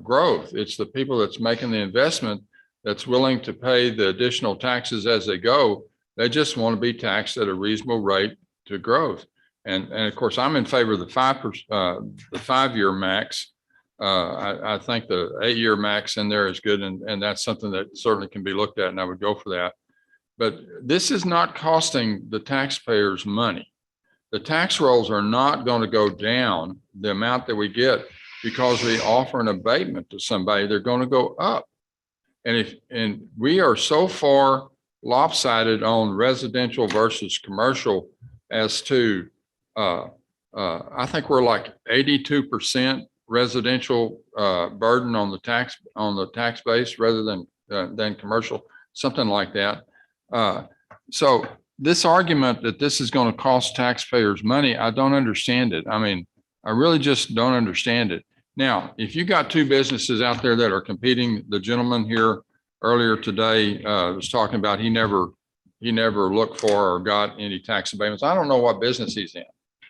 growth. It's the people that's making the investment that's willing to pay the additional taxes as they go. They just want to be taxed at a reasonable rate to growth. And of course, I'm in favor of the 5-year max. I think the 8-year max in there is good, and that's something that certainly can be looked at, and I would go for that. But this is not costing the taxpayers money. The tax rolls are not going to go down the amount that we get because we offer an abatement to somebody. They're going to go up. And we are so far lopsided on residential versus commercial as to I think we're like 82% residential burden on the tax base rather than commercial, something like that. So this argument that this is going to cost taxpayers money, I don't understand it. I really just don't understand it. Now, if you got two businesses out there that are competing, the gentleman here earlier today was talking about he never looked for or got any tax abatements. I don't know what business he's in.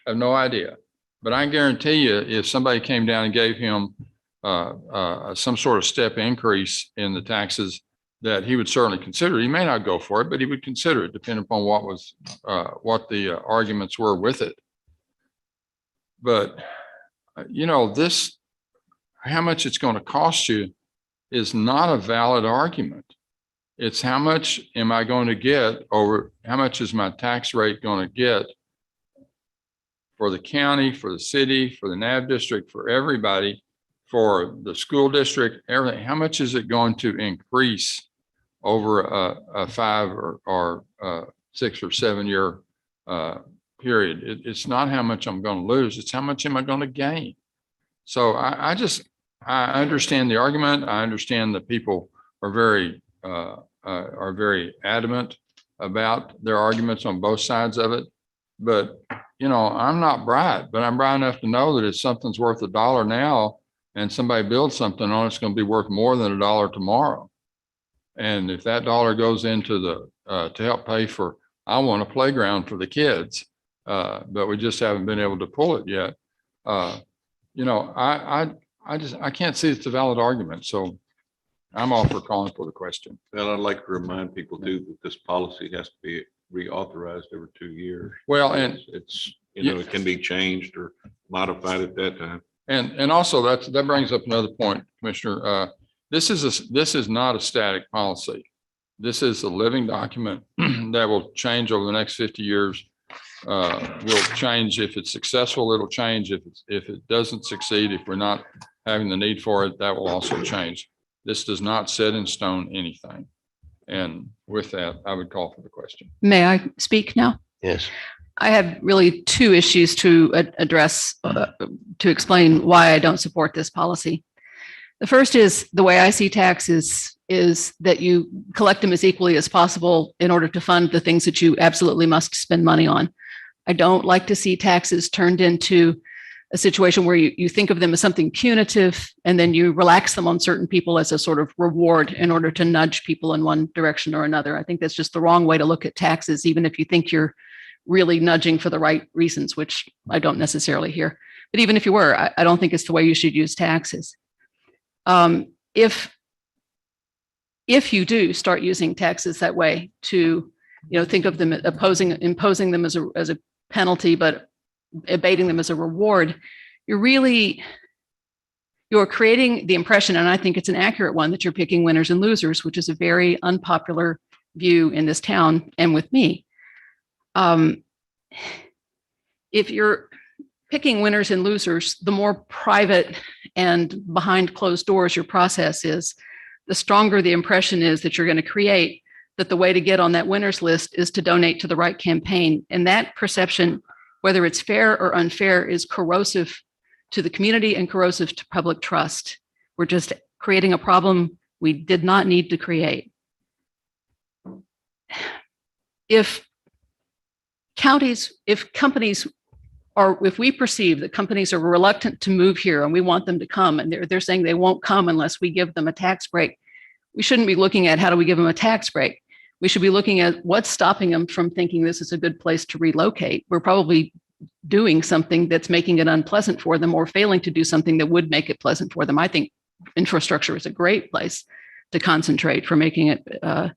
I have no idea. But I guarantee you, if somebody came down and gave him some sort of step increase in the taxes, that he would certainly consider it. He may not go for it, but he would consider it, depending upon what the arguments were with it. But this, how much it's going to cost you is not a valid argument. It's how much am I going to get over, how much is my tax rate going to get for the county, for the city, for the NAV district, for everybody, for the school district, everything. How much is it going to increase over a 5 or 6 or 7 year period? It's not how much I'm going to lose. It's how much am I going to gain? So I understand the argument. I understand that people are very adamant about their arguments on both sides of it. But, I'm not bright, but I'm bright enough to know that if something's worth $1 now and somebody builds something on it, it's going to be worth more than $1 tomorrow. And if that dollar goes into to help pay for, I want a playground for the kids, but we just haven't been able to pull it yet. I can't see it's a valid argument. So I'm all for calling for the question. Well, I'd like to remind people too that this policy has to be reauthorized every 2 years. Well, and it's it can be changed or modified at that time. And also that brings up another point, Commissioner. This is not a static policy. This is a living document that will change over the next 50 years. Will change if it's successful. It'll change if it doesn't succeed. If we're not having the need for it, that will also change. This does not set in stone anything. And with that, I would call for the question. May I speak now? Yes. I have really two issues to address to explain why I don't support this policy. The first is the way I see tax is is that you collect them as equally as possible in order to fund the things that you absolutely must spend money on. I don't like to see taxes turned into a situation where you think of them as something punitive and then you relax them on certain people as a sort of reward in order to nudge people in one direction or another. I think that's just the wrong way to look at taxes, even if you think you're really nudging for the right reasons, which I don't necessarily hear. But even if you were, I don't think it's the way you should use taxes. If you do start using taxes that way to, think of them imposing them as a penalty, but abating them as a reward, you're creating the impression, and I think it's an accurate one, that you're picking winners and losers, which is a very unpopular view in this town and with me. If you're picking winners and losers, the more private and behind closed doors your process is, the stronger the impression is that you're going to create that the way to get on that winners list is to donate to the right campaign. And that perception, whether it's fair or unfair, is corrosive to the community and corrosive to public trust. We're just creating a problem we did not need to create. If we perceive that companies are reluctant to move here and we want them to come, and they're saying they won't come unless we give them a tax break, we shouldn't be looking at how do we give them a tax break. We should be looking at what's stopping them from thinking this is a good place to relocate. We're probably doing something that's making it unpleasant for them, or failing to do something that would make it pleasant for them. I think infrastructure is a great place to concentrate for making it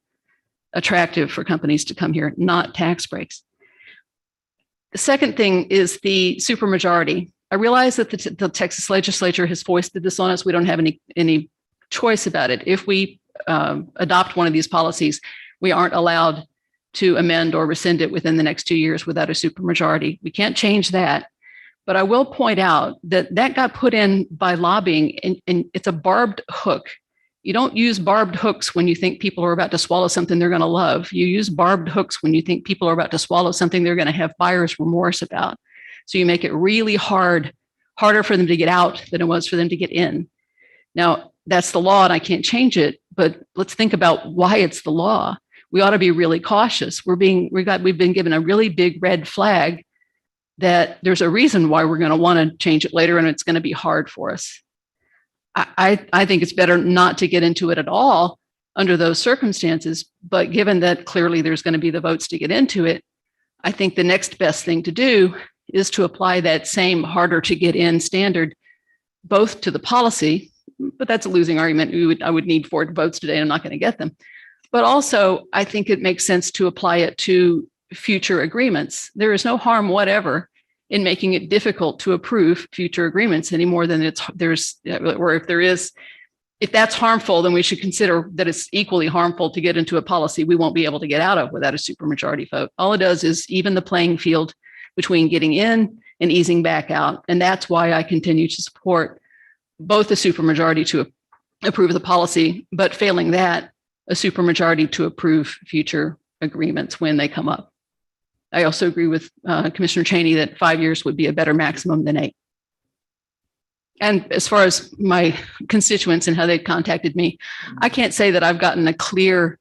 attractive for companies to come here, not tax breaks. The second thing is the supermajority. I realize that the Texas legislature has foisted this on us. We don't have any choice about it. If we adopt one of these policies, we aren't allowed to amend or rescind it within the next 2 years without a supermajority. We can't change that. But I will point out that got put in by lobbying, and it's a barbed hook. You don't use barbed hooks when you think people are about to swallow something they're going to love. You use barbed hooks when you think people are about to swallow something they're going to have buyer's remorse about. So you make it really harder for them to get out than it was for them to get in. Now, that's the law and I can't change it, but let's think about why it's the law. We ought to be really cautious. We've been given a really big red flag that there's a reason why we're going to want to change it later, and it's going to be hard for us. I think it's better not to get into it at all under those circumstances, but given that clearly there's going to be the votes to get into it, I think the next best thing to do is to apply that same harder to get in standard both to the policy, but that's a losing argument. I would need 4 votes today and I'm not going to get them. But also, I think it makes sense to apply it to future agreements. There is no harm whatever in making it difficult to approve future agreements any more than if that's harmful, then we should consider that it's equally harmful to get into a policy we won't be able to get out of without a supermajority vote. All it does is even the playing field between getting in and easing back out. And that's why I continue to support both a supermajority to approve the policy, but failing that, a supermajority to approve future agreements when they come up. I also agree with Commissioner Cheney that 5 years would be a better maximum than 8. And as far as my constituents and how they've contacted me, I can't say that I've gotten a clear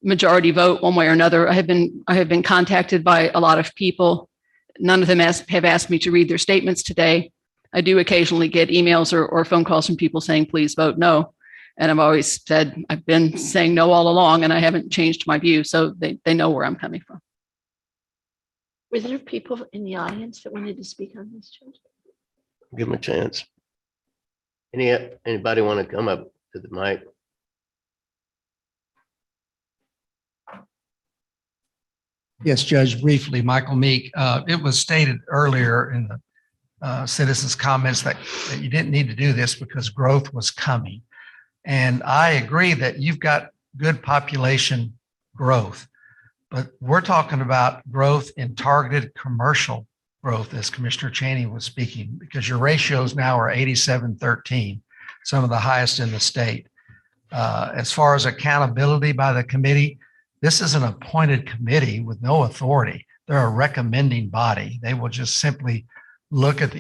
majority vote one way or another. I have been contacted by a lot of people. None of them have asked me to read their statements today. I do occasionally get emails or phone calls from people saying, please vote no. And I've always said, I've been saying no all along, and I haven't changed my view. So they know where I'm coming from. Were there people in the audience that wanted to speak on this, Judge? Give them a chance. Anybody want to come up to the mic? Yes, Judge, briefly, Michael Meek. It was stated earlier in the citizens' comments that you didn't need to do this because growth was coming. And I agree that you've got good population growth, but we're talking about growth in targeted commercial growth, as Commissioner Cheney was speaking, because your ratios now are 87-13, some of the highest in the state. As far as accountability by the committee, this is an appointed committee with no authority. They're a recommending body. They will just simply look at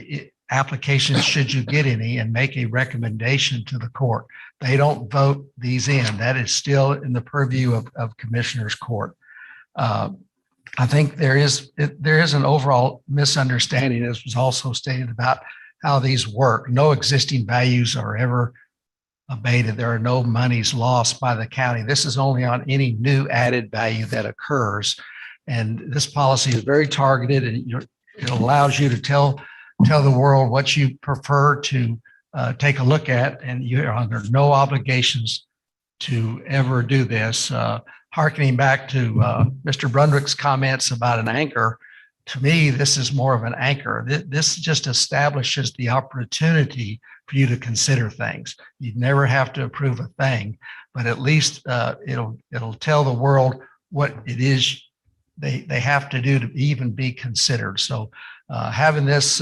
applications, should you get any, and make a recommendation to the court. They don't vote these in. That is still in the purview of Commissioners Court. I think there is an overall misunderstanding, as was also stated, about how these work. No existing values are ever abated. There are no monies lost by the county. This is only on any new added value that occurs. And this policy is very targeted, and it allows you to tell the world what you prefer to take a look at, and you're under no obligations to ever do this. Harkening back to Mr. Brundrick's comments about an anchor, to me, this is more of an anchor. This just establishes the opportunity for you to consider things. You'd never have to approve a thing, but at least it'll tell the world what it is they have to do to even be considered. So having this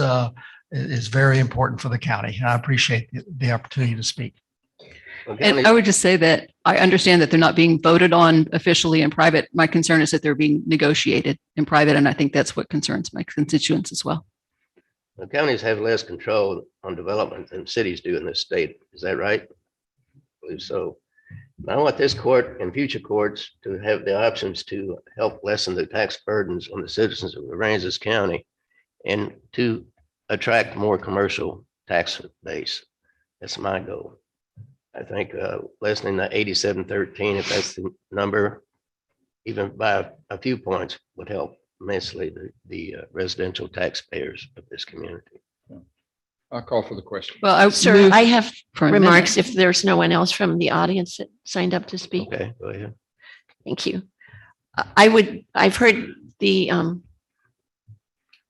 is very important for the county, and I appreciate the opportunity to speak. And I would just say that I understand that they're not being voted on officially in private. My concern is that they're being negotiated in private, and I think that's what concerns my constituents as well. The counties have less control on development than cities do in this state. Is that right? I believe so. I want this court and future courts to have the options to help lessen the tax burdens on the citizens of Aransas County and to attract more commercial tax base. That's my goal. I think lessening the 8713, if that's the number, even by a few points, would help immensely the residential taxpayers of this community. I'll call for the question. Well, sir, I have for a remarks minute. if there's no one else from the audience that signed up to speak. Okay, go ahead. Thank you. I've heard the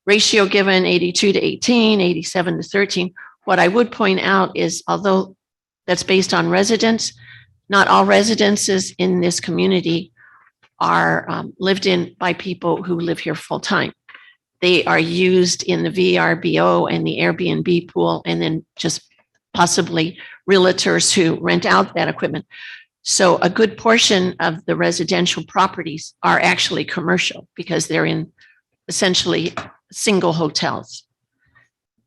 ratio given 82 to 18, 87 to 13. What I would point out is, although that's based on residents, not all residences in this community are lived in by people who live here full time. They are used in the VRBO and the Airbnb pool, and then just possibly realtors who rent out that equipment. So a good portion of the residential properties are actually commercial because they're in essentially single hotels.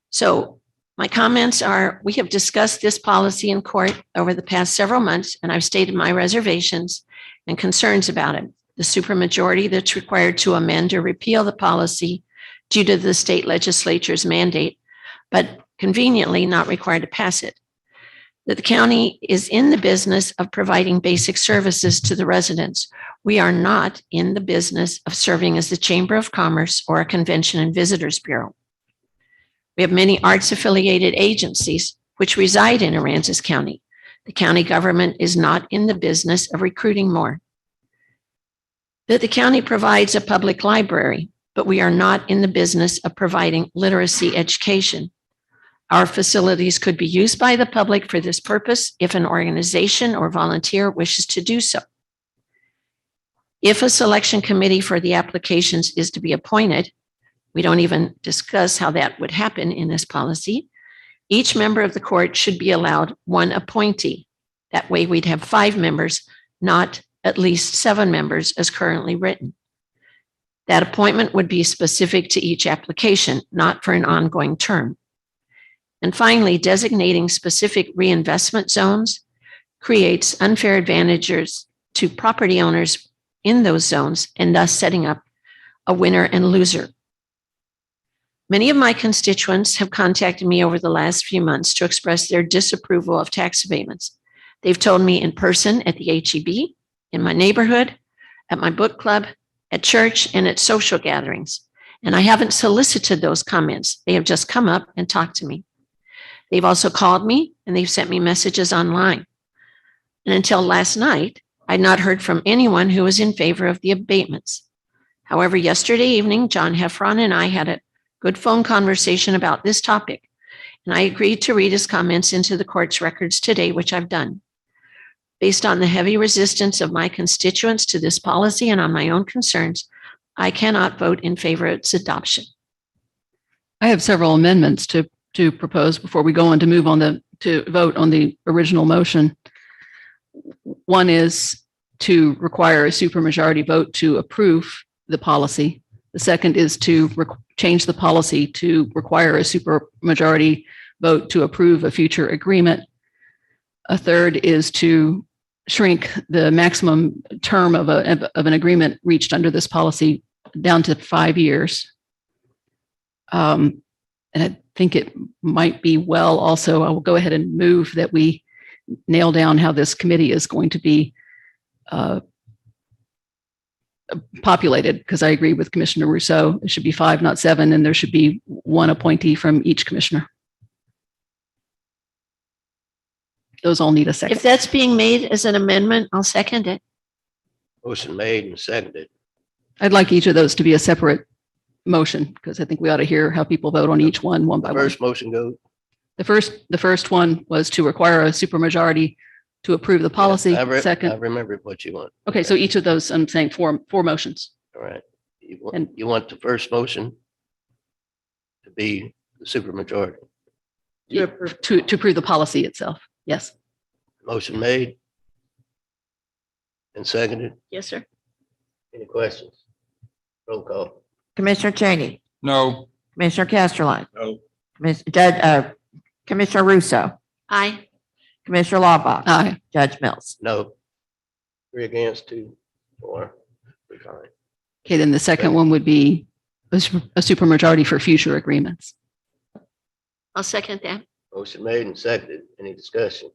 So my comments are, we have discussed this policy in court over the past several months, and I've stated my reservations and concerns about it. The supermajority that's required to amend or repeal the policy due to the state legislature's mandate, but conveniently not required to pass it. That the county is in the business of providing basic services to the residents. We are not in the business of serving as the Chamber of Commerce or a Convention and Visitors Bureau. We have many arts-affiliated agencies which reside in Aransas County. The county government is not in the business of recruiting more. That the county provides a public library, but we are not in the business of providing literacy education. Our facilities could be used by the public for this purpose if an organization or volunteer wishes to do so. If a selection committee for the applications is to be appointed, we don't even discuss how that would happen in this policy. Each member of the court should be allowed one appointee. That way we'd have 5 members, not at least 7 members as currently written. That appointment would be specific to each application, not for an ongoing term. And finally, designating specific reinvestment zones creates unfair advantages to property owners in those zones and thus setting up a winner and loser. Many of my constituents have contacted me over the last few months to express their disapproval of tax abatements. They've told me in person at the HEB, in my neighborhood, at my book club, at church, and at social gatherings. And I haven't solicited those comments. They have just come up and talked to me. They've also called me and they've sent me messages online. And until last night, I'd not heard from anyone who was in favor of the abatements. However, yesterday evening, John Heffron and I had a good phone conversation about this topic, and I agreed to read his comments into the court's records today, which I've done. Based on the heavy resistance of my constituents to this policy and on my own concerns, I cannot vote in favor of its adoption. I have several amendments to propose before we go on to vote on the original motion. One is to require a supermajority vote to approve the policy. The second is to change the policy to require a supermajority vote to approve a future agreement. A third is to shrink the maximum term of an agreement reached under this policy down to 5 years. And I think it might be well also, I will go ahead and move that we nail down how this committee is going to be populated, because I agree with Commissioner Rousseau. It should be 5, not 7, and there should be 1 appointee from each commissioner. Those all need a second. If that's being made as an amendment, I'll second it. Motion made and seconded. I'd like each of those to be a separate motion, because I think we ought to hear how people vote on each one by one. First motion goes. The first one was to require a supermajority to approve the policy. I Second. remember what you want. Okay, so each of those, I'm saying four motions. All right. You want the first motion to be the supermajority. To approve the policy itself. Yes. Motion made and seconded. Yes, sir. Any questions? Roll call. Commissioner Cheney, No. Commissioner Casterline, No. Commissioner Russo, Aye. Commissioner Laubach, Aye. Judge Mills. No. 3 against, 2 for. We're fine. Okay, then the second one would be a supermajority for future agreements. I'll second that. Motion made and seconded. Any discussion?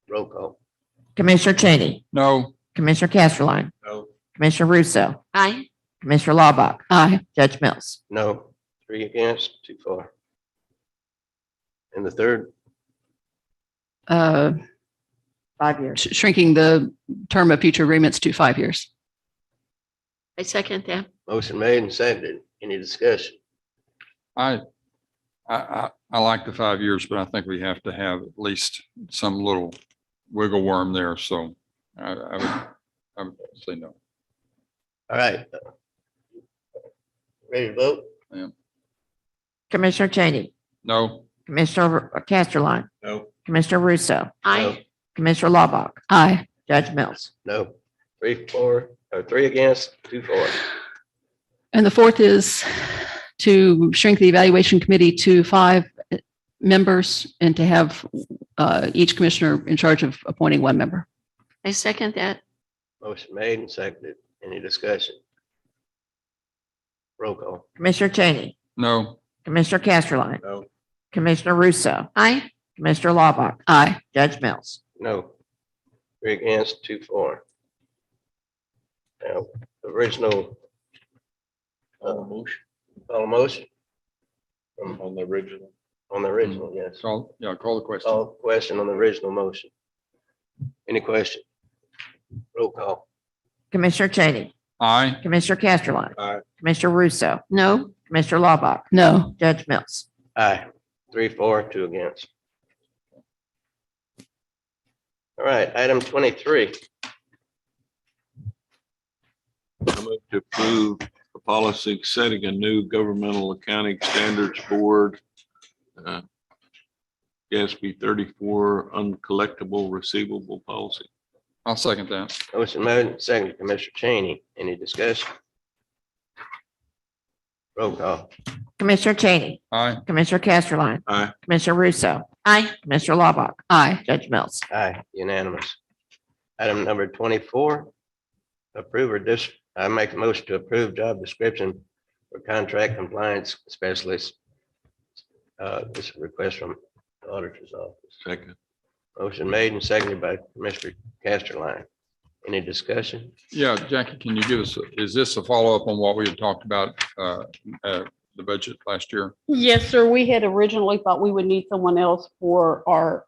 Roll call. Commissioner Cheney, No. Commissioner Casterline, No. Commissioner Russo, Aye. Commissioner Laubach, Aye. Judge Mills. No. 3 against, 2 for. And the third, 5 years. Shrinking the term of future agreements to 5 years. I second that. motion made and seconded. Any discussion? I like the 5 years, but I think we have to have at least some little wiggle worm there. So I would say no. All right. Ready to vote? Yeah. Commissioner Cheney, No. Commissioner Casterline, No. Commissioner Russo, Aye. Commissioner Laubach, Aye. Judge Mills. No. 3 against, 2 for. And the fourth is to shrink the evaluation committee to 5 members and to have each commissioner in charge of appointing 1 member. I second that. Motion made and seconded. Any discussion? Roll call. Commissioner Cheney, No. Commissioner Casterline, No. Commissioner Russo, Aye. Commissioner Laubach, Aye. Judge Mills. No. 3 against, 2 for. Now, original. Motion. On the original. On the original, yes. Call the question. Call question on the original motion. Any question? Roll call. Commissioner Cheney, Aye. Commissioner Casterline, Aye. Commissioner Russo, No. Commissioner Laubach, No. Judge Mills. Aye. 3 for, 2 against. All right, item 23. I move to approve a policy setting a new governmental accounting standards board. GASB 34 uncollectible receivable policy. I'll second that. Motion made and seconded. Commissioner Cheney. Any discussion? Roll call. Commissioner Cheney, Aye. Commissioner Casterline, Aye. Commissioner Russo, Aye. Commissioner Laubach, Aye. Judge Mills. Aye, unanimous. Item number 24. I make a motion to approve job description for contract compliance specialist. This is a request from the auditor's office. Second. Motion made and seconded by Commissioner Casterline. Any discussion? Yeah, Jackie, can you give us, is this a follow-up on what we had talked about, the budget last year? Yes, sir. We had originally thought we would need someone else for our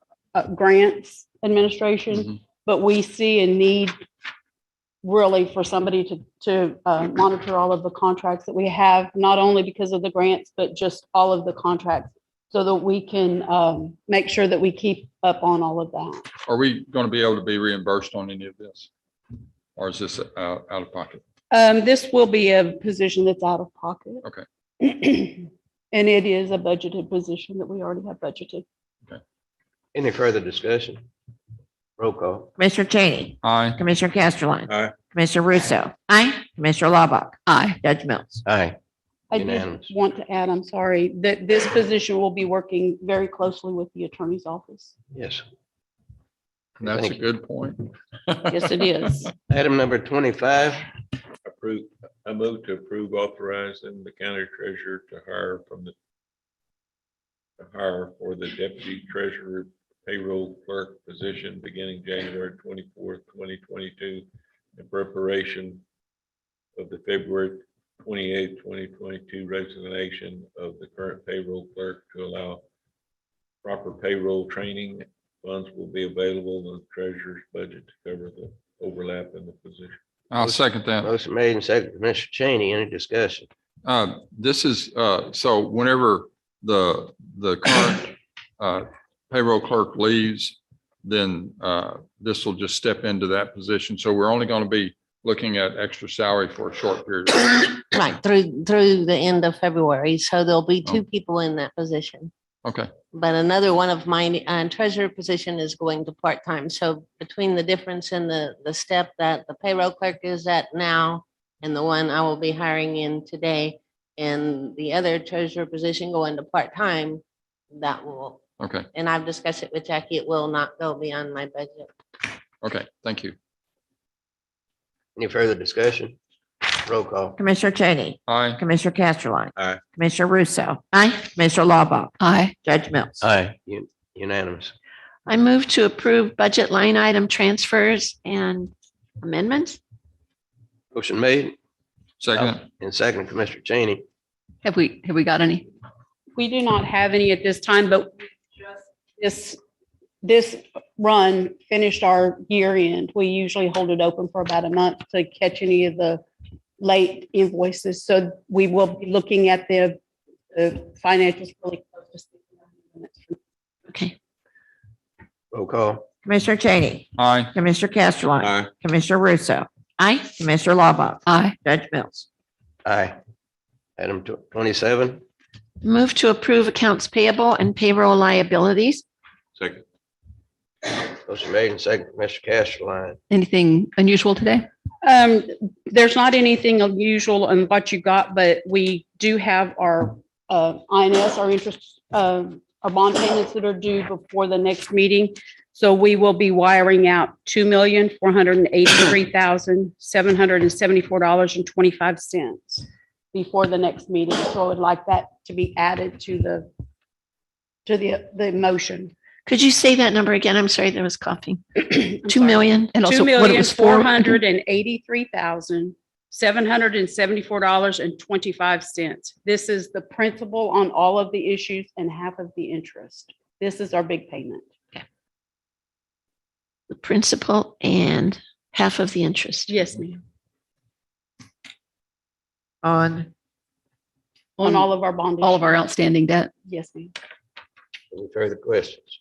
grants administration, but we see a need really for somebody to monitor all of the contracts that we have, not only because of the grants, but just all of the contracts so that we can make sure that we keep up on all of that. Are we going to be able to be reimbursed on any of this? Or is this out of pocket? This will be a position that's out of pocket. Okay. And it is a budgeted position that we already have budgeted. Any further discussion? Roll call. Commissioner Cheney, Aye. Commissioner Casterline, Aye. Commissioner Russo, Aye. Commissioner Laubach, Aye. Judge Mills. Aye. I did Unanimous. want to add, I'm sorry, that this position will be working very closely with the attorney's office. Yes. That's a Thank you. good point. Yes, it is. Item number 25. Approve, I move to approve authorizing the county treasurer to hire for the deputy treasurer payroll clerk position beginning January 24th, 2022, in preparation of the February 28th, 2022 resignation of the current payroll clerk to allow proper payroll training. Funds will be available in the treasurer's budget to cover the overlap in the position. I'll second that. Motion made and seconded. Mr. Cheney, any discussion? This is, so whenever the current payroll clerk leaves, then this will just step into that position. So we're only going to be looking at extra salary for a short period of time. Right, through the end of February. So there'll be two people in that position. Okay, But another one of my treasurer position is going to part-time. So between the difference in the step that the payroll clerk is at now and the one I will be hiring in today and the other treasurer position going to part-time, that will, okay, and I've discussed it with Jackie, it will not go beyond my budget. okay. Thank you. Any further discussion? Roll call. Commissioner Cheney, Aye. Commissioner Casterline. Aye. Commissioner Russo, Aye. Commissioner Laubach, Aye. Judge Mills. Aye. Unanimous. I move to approve budget line item transfers and amendments. Motion made Second. and seconded. Commissioner Cheney. Have we got any? We do not have any at this time, but this run finished our year end. We usually hold it open for about a month to catch any of the late invoices. So we will be looking at the financials really close. Okay. Roll call. Commissioner Cheney, Aye. Commissioner Casterline, Aye. Commissioner Russo, Aye. Commissioner Laubach, Aye. Judge Mills. Aye. Item 27. Move to approve accounts payable and payroll liabilities. Second. Motion made and seconded. Mr. Casterline. Anything unusual today? There's not anything unusual in what you got, but we do have our INS, our interest, our bond payments that are due before the next meeting. So we will be wiring out $2,483,774.25 before the next meeting. So I would like that to be added to the motion. Could you say that number again? I'm sorry, there was coughing. 2 million. And also Two what it million, was four for? hundred and eighty-three thousand, $774.25. This is the principal on all of the issues and half of the interest. This is our big payment. The principal and half of the interest. Yes, ma'am. On On all of our bond. All of our issues. outstanding debt? Yes, ma'am. Any further questions?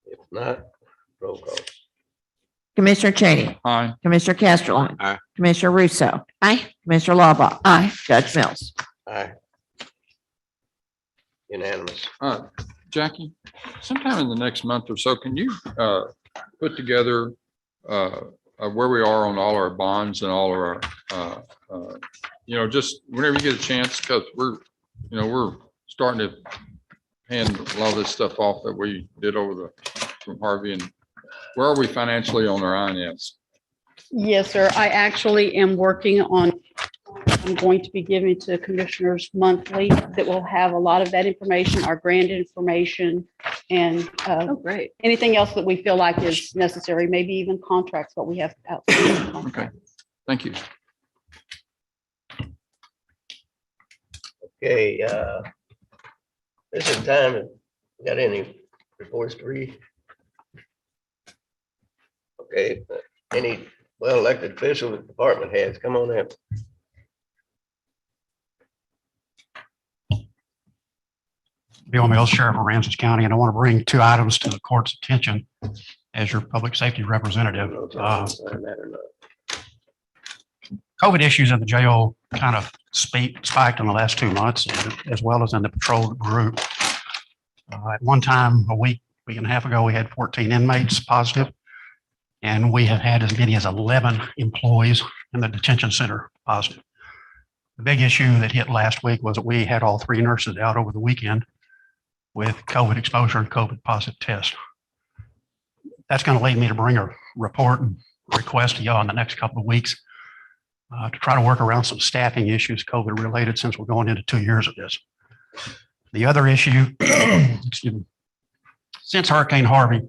If not, roll call. Commissioner Cheney, Aye. Commissioner Casterline. Aye. Commissioner Russo, Aye. Commissioner Laubach, Aye. Judge Mills. Aye. Unanimous. Jackie, sometime in the next month or so, can you put together where we are on all our bonds and all of our, just whenever you get a chance, because we're starting to hand a lot of this stuff off that we did from Harvey, and where are we financially on our INS? Yes, sir. I actually am working on, I'm going to be giving to commissioners monthly that will have a lot of that information, our grant information, and Great. anything else that we feel like is necessary, maybe even contracts, what we have out. Okay, thank you. Okay, this is the time. Got any reports to read? Okay, any well-elected official and department heads, come on up. Bill Mills, Sheriff of Aransas County, and I want to bring two items to the court's attention as your public safety representative. COVID issues in the jail kind of spiked in the last 2 months, as well as in the patrol group. At one time, a week and a half ago, we had 14 inmates positive. And we have had as many as 11 employees in the detention center positive. The big issue that hit last week was that we had all 3 nurses out over the weekend with COVID exposure and COVID positive test. That's going to lead me to bring a report and request to y'all in the next couple of weeks to try to work around some staffing issues, COVID related, since we're going into 2 years of this. The other issue, excuse me, since Hurricane Harvey,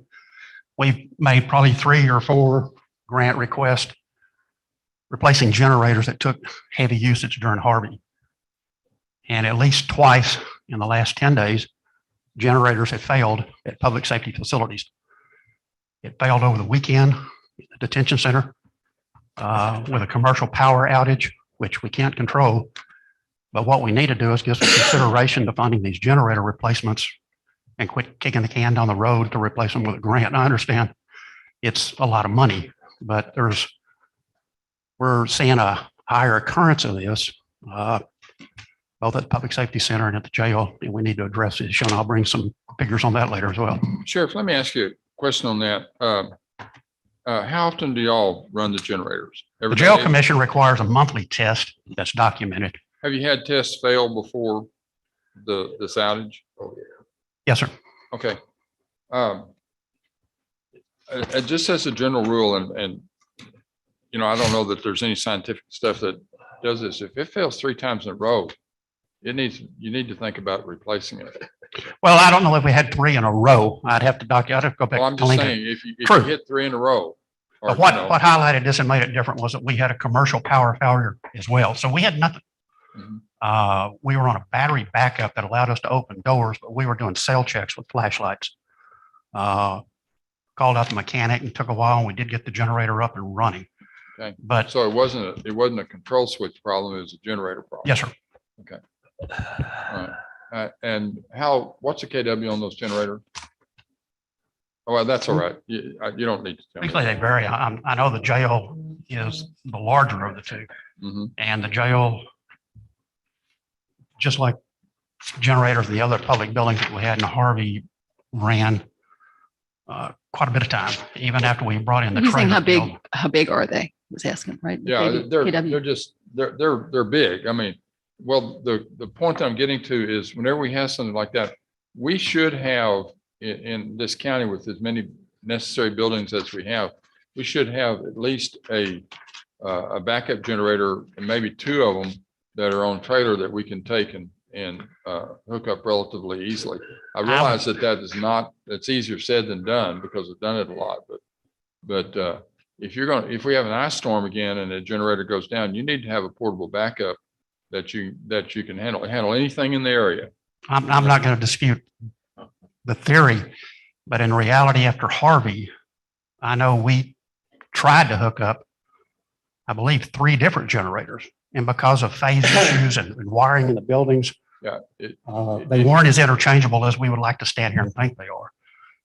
we've made probably 3 or 4 grant requests replacing generators that took heavy usage during Harvey. And at least twice in the last 10 days, generators have failed at public safety facilities. It failed over the weekend at the detention center with a commercial power outage, which we can't control. But what we need to do is give some consideration to funding these generator replacements and quit kicking the can down the road to replace them with a grant. And I understand it's a lot of money, but we're seeing a higher occurrence of this, both at the public safety center and at the jail, and we need to address it. And I'll bring some figures on that later as well. Sheriff, let me ask you a question on that. How often do y'all run the generators? The jail commission requires a monthly test that's documented. Have you had tests fail before this outage? Yes, sir. Okay. Just as a general rule, and you know, I don't know that there's any scientific stuff that does this. If it fails 3 times in a row, you need to think about replacing it. Well, I don't know if we had 3 in a row. I'd have to go back. Well, I'm to just Lincoln. saying, if you True. hit 3 in a row. But what highlighted this and made it different was that we had a commercial power failure as well. So we had nothing. We were on a battery backup that allowed us to open doors, but we were doing cell checks with flashlights. Called out the mechanic and took a while, and we did get the generator up and running. Okay. But so it wasn't a control switch problem, it was a generator problem. Yes, sir. Okay. All right. And what's the KW on those generators? Oh, well, that's all right. You don't need to tell me. Usually they vary. I know the jail is the larger of the 2. And the jail, just like generators, the other public buildings that we had in Harvey, ran quite a bit of time, even after we brought in the He's saying trailer. how big are they? Was asking, right? Yeah, they're KW. just they're big. I mean, well, the point that I'm getting to is whenever we have something like that, we should have in this county with as many necessary buildings as we have, we should have at least a backup generator and maybe 2 of them that are on trailer that we can take and hook up relatively easily. I realize that's easier said than done because I've done it a lot, but if we have an ice storm again and a generator goes down, you need to have a portable backup that you can handle anything in the area. I'm not going to dispute the theory, but in reality, after Harvey, I know we tried to hook up, I believe, 3 different generators, and because of phase issues and wiring in the buildings, they weren't as interchangeable as we would like to stand here and think they are.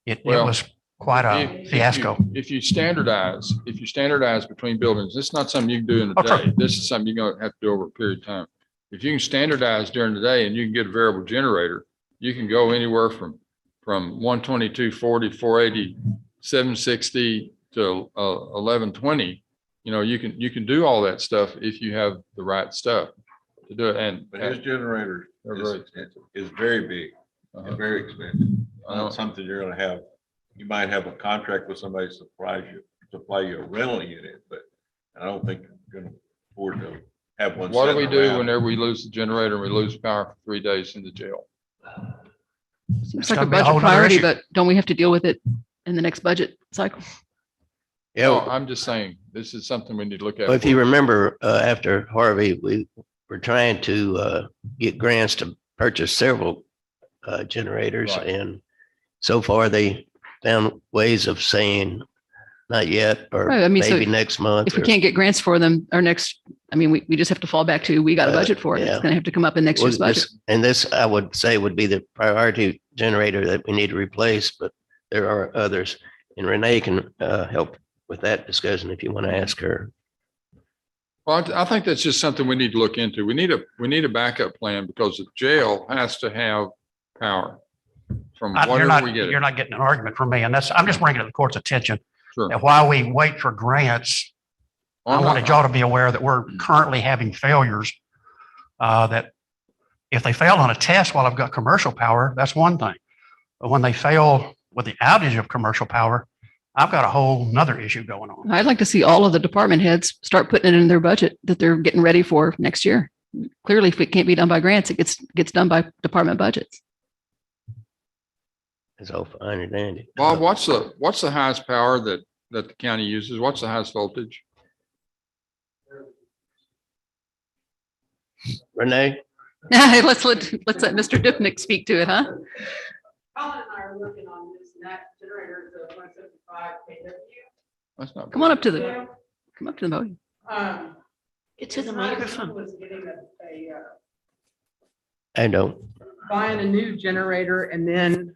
It was quite a fiasco. If you standardize between buildings, this is not something you can do in a day. This is something you're going to have to do over a period of time. If you can standardize during the day and you can get a variable generator, you can go anywhere from 120, 240, 480, 760 to 1120. You know, you can do all that stuff if you have the right stuff to do it. But his generator is very big and very expensive. Not something you're going to have. You might have a contract with somebody to supply you a rental unit, but I don't think you're going to afford to have one. What do we do whenever we lose the generator and we lose power for 3 days in the jail? Seems like a budget priority, but don't we have to deal with it in the next budget cycle? Yeah, no, I'm just saying this is something we need to look at. Well, if you remember, after Harvey, we were trying to get grants to purchase several generators, and so far they found ways of saying not yet, or maybe next month. If we can't get grants for them, we just have to fall back to, we got a budget for it. It's going to have to come up in next year's budget. This, I would say, would be the priority generator that we need to replace, but there are others. And Renee can help with that discussion if you want to ask her. Well, I think that's just something we need to look into. We need a backup plan because the jail has to have power from whatever we get. You're not getting an argument from me, and I'm just bringing it to the court's attention. Sure. that while we wait for grants, I wanted y'all to be aware that we're currently having failures. That if they fail on a test while I've got commercial power, that's one thing. But when they fail with the outage of commercial power, I've got a whole nother issue going on. I'd like to see all of the department heads start putting it in their budget that they're getting ready for next year. Clearly, if it can't be done by grants, it gets done by department budgets. It's all fine and dandy. Bob, what's the highest power that the county uses? What's the highest voltage? Renee? Let's let Mr. Dupnick speak to it, huh? Colin and I are working on this, and that generator is a 175 kW. That's not. Come on up to the podium. Get to the It's not as microphone. simple as getting I don't. Buying a new generator and then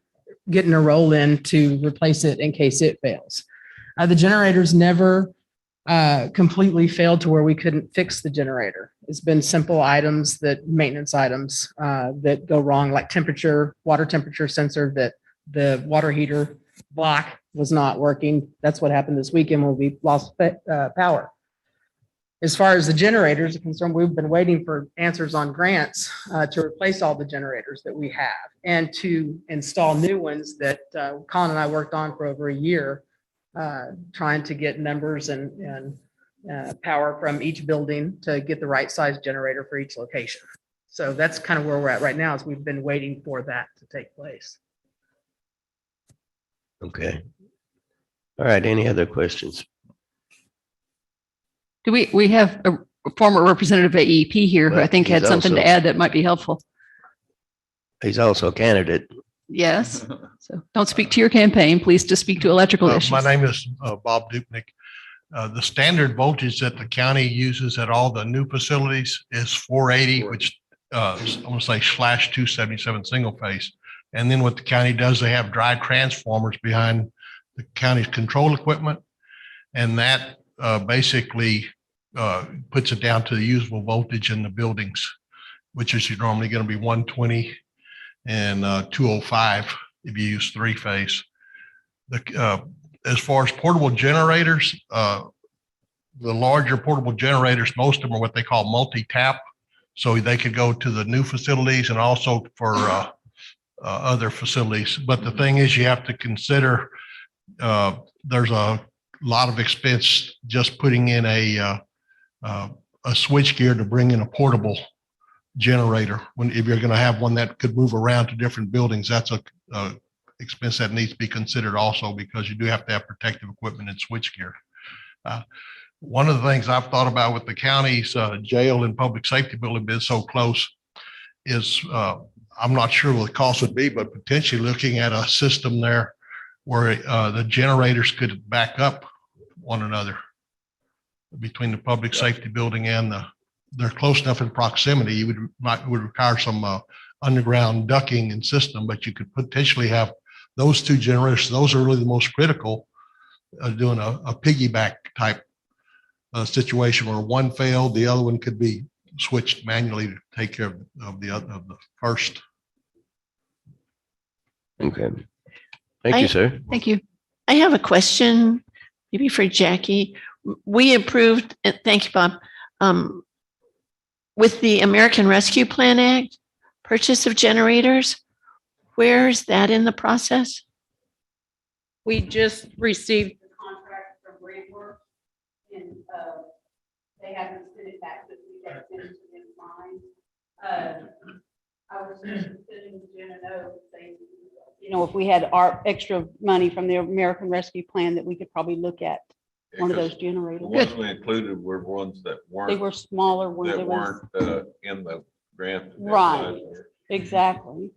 getting a roll in to replace it in case it fails. The generator's never completely failed to where we couldn't fix the generator. It's been simple items maintenance items that go wrong, like water temperature sensor, that the water heater block was not working. That's what happened this weekend when we lost power. As far as the generators are concerned, we've been waiting for answers on grants to replace all the generators that we have and to install new ones that Colin and I worked on for over a year, trying to get numbers and power from each building to get the right size generator for each location. So that's kind of where we're at right now, is we've been waiting for that to take place. Okay. All right. Any other questions? Do we have a former representative of AEP here who I think had something to add that might be helpful? He's also a candidate. Yes. So don't speak to your campaign. Please just speak to electrical issues. My name is Bob Dupnick. The standard voltage that the county uses at all the new facilities is 480, which I'm going to say /277 single phase. And then what the county does, they have dry transformers behind the county's control equipment. And that basically puts it down to the usable voltage in the buildings, which is normally going to be 120 and 205 if you use three phase. As far as portable generators, the larger portable generators, most of them are what they call multi-tap. So they could go to the new facilities and also for other facilities. But the thing is, you have to consider there's a lot of expense just putting in a switch gear to bring in a portable generator. If you're going to have one that could move around to different buildings, that's a expense that needs to be considered also, because you do have to have protective equipment and switch gear. One of the things I've thought about with the county's jail and public safety building being so close is I'm not sure what the cost would be, but potentially looking at a system there where the generators could back up one another between the public safety building and they're close enough in proximity. You would require some underground ducting and system, but you could potentially have those two generators. Those are really the most critical, doing a piggyback type situation where one failed, the other one could be switched manually to take care of the first. Okay. Thank you, sir. Thank you. I have a question, maybe for Jackie. We approved, thank you, Bob, with the American Rescue Plan Act, purchase of generators. Where is that in the process? We just received the contract from Rainwork, and they haven't sent it back, but we got sent it to them fine. I was just sitting with Jen and O saying, if we had our extra money from the American Rescue Plan, that we could probably look at one of those generators. The ones we included were ones that weren't. They were smaller ones. That weren't in the grant. Right, exactly.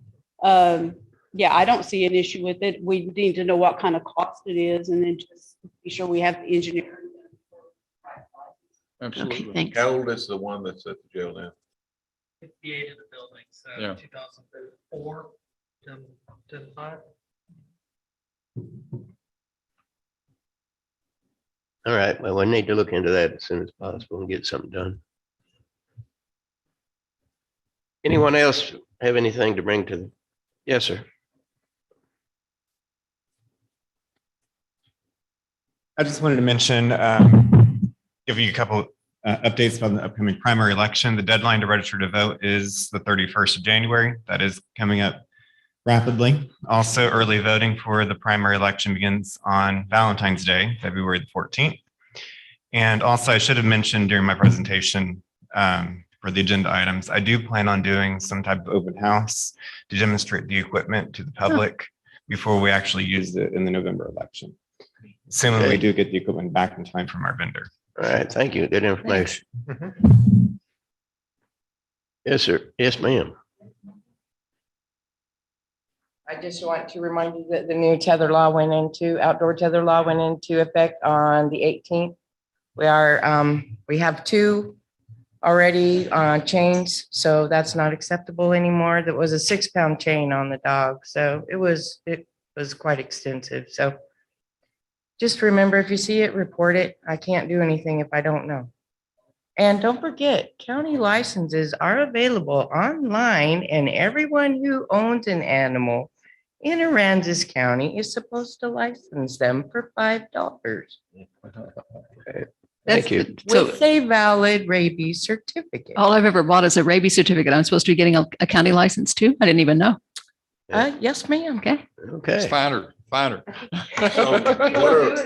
Yeah, I don't see an issue with it. We need to know what kind of cost it is, and then just be sure we have the engineering. Absolutely. Okay, thanks. How old is the one that's at the jail now? 58 of the building, so Yeah. 2004, 2005. All right. Well, we need to look into that as soon as possible and get something done. Anyone else have anything to bring to? Yes, sir. I just wanted to mention, give you a couple updates about the upcoming primary election. The deadline to register to vote is the 31st of January. That is coming up rapidly. Also, early voting for the primary election begins on Valentine's Day, February the 14th. And also, I should have mentioned during my presentation for the agenda items, I do plan on doing some type of open house to demonstrate the equipment to the public before we actually use it in the November election. Assuming we do get the equipment back in time from our vendor. All right, thank you. Good information. Yes, sir. Yes, ma'am. I just want to remind you that the new Tether Law outdoor Tether Law went into effect on the 18th. We have 2 already chains, so that's not acceptable anymore. There was a 6-pound chain on the dog, so it was quite extensive. So just remember, if you see it, report it. I can't do anything if I don't know. And don't forget, county licenses are available online, and everyone who owns an animal in Aransas County is supposed to license them for $5. Thank you. With a valid rabies certificate. All I've ever bought is a rabies certificate. I'm supposed to be getting a county license too? I didn't even know. Yes, ma'am. Okay. Okay. Finer. So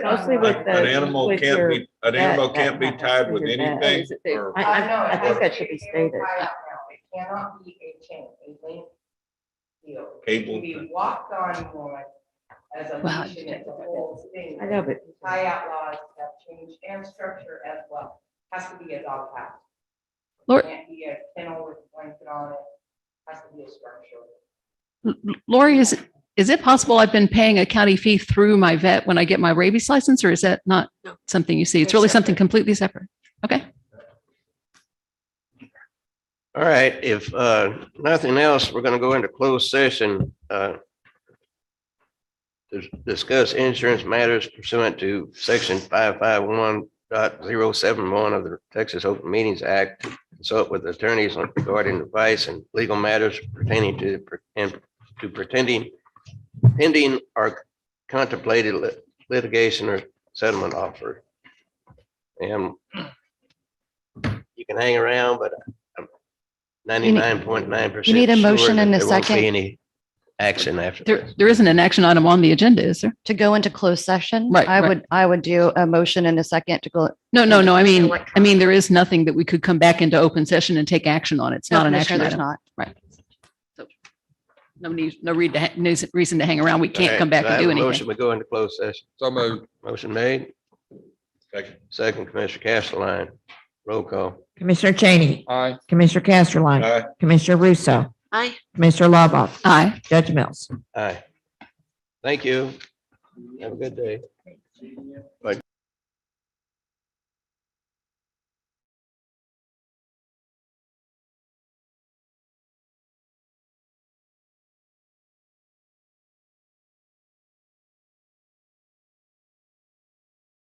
Mostly with an animal can't be tied with anything? Or I think that should be stated. It cannot be a chain, a link deal. Cable. Can be walked on one as a Wow. leash and it's a whole thing. I know, but Tie out laws have changed and structure as well. Has to be a dog house. Lord- Can't be a kennel with a blanket on it. Has to be a structure. Lori, is it possible I've been paying a county fee through my vet when I get my rabies license, or is that not something you see? It's really something completely separate. Okay. All right, if nothing else, we're going to go into closed session to discuss insurance matters pursuant to section 551.071 of the Texas Open Meetings Act. Consult with attorneys regarding advice and legal matters pertaining to pending or contemplated litigation or settlement offer. And you can hang around, but I'm 99.9%. You need a motion and a there won't be second. any action after this. There isn't an action item on the agenda, is there? To go into closed session. Right, I would do a motion and a second to go. No. I mean, there is nothing that we could come back into open session and take action on. It's No, not an Commissioner, action there's item. not. Right. So no reason to hang around. We All can't right, come back so I and have do a anything. Motion, we go into closed session. So moved. Motion made. Second, Commissioner Castleline. Roll call. Commissioner Cheney, Aye. Commissioner Casterline, Aye. Commissioner Russo, Aye. Commissioner Loboff, Aye. Judge Mills. Aye. Thank you. Have a good day. Bye.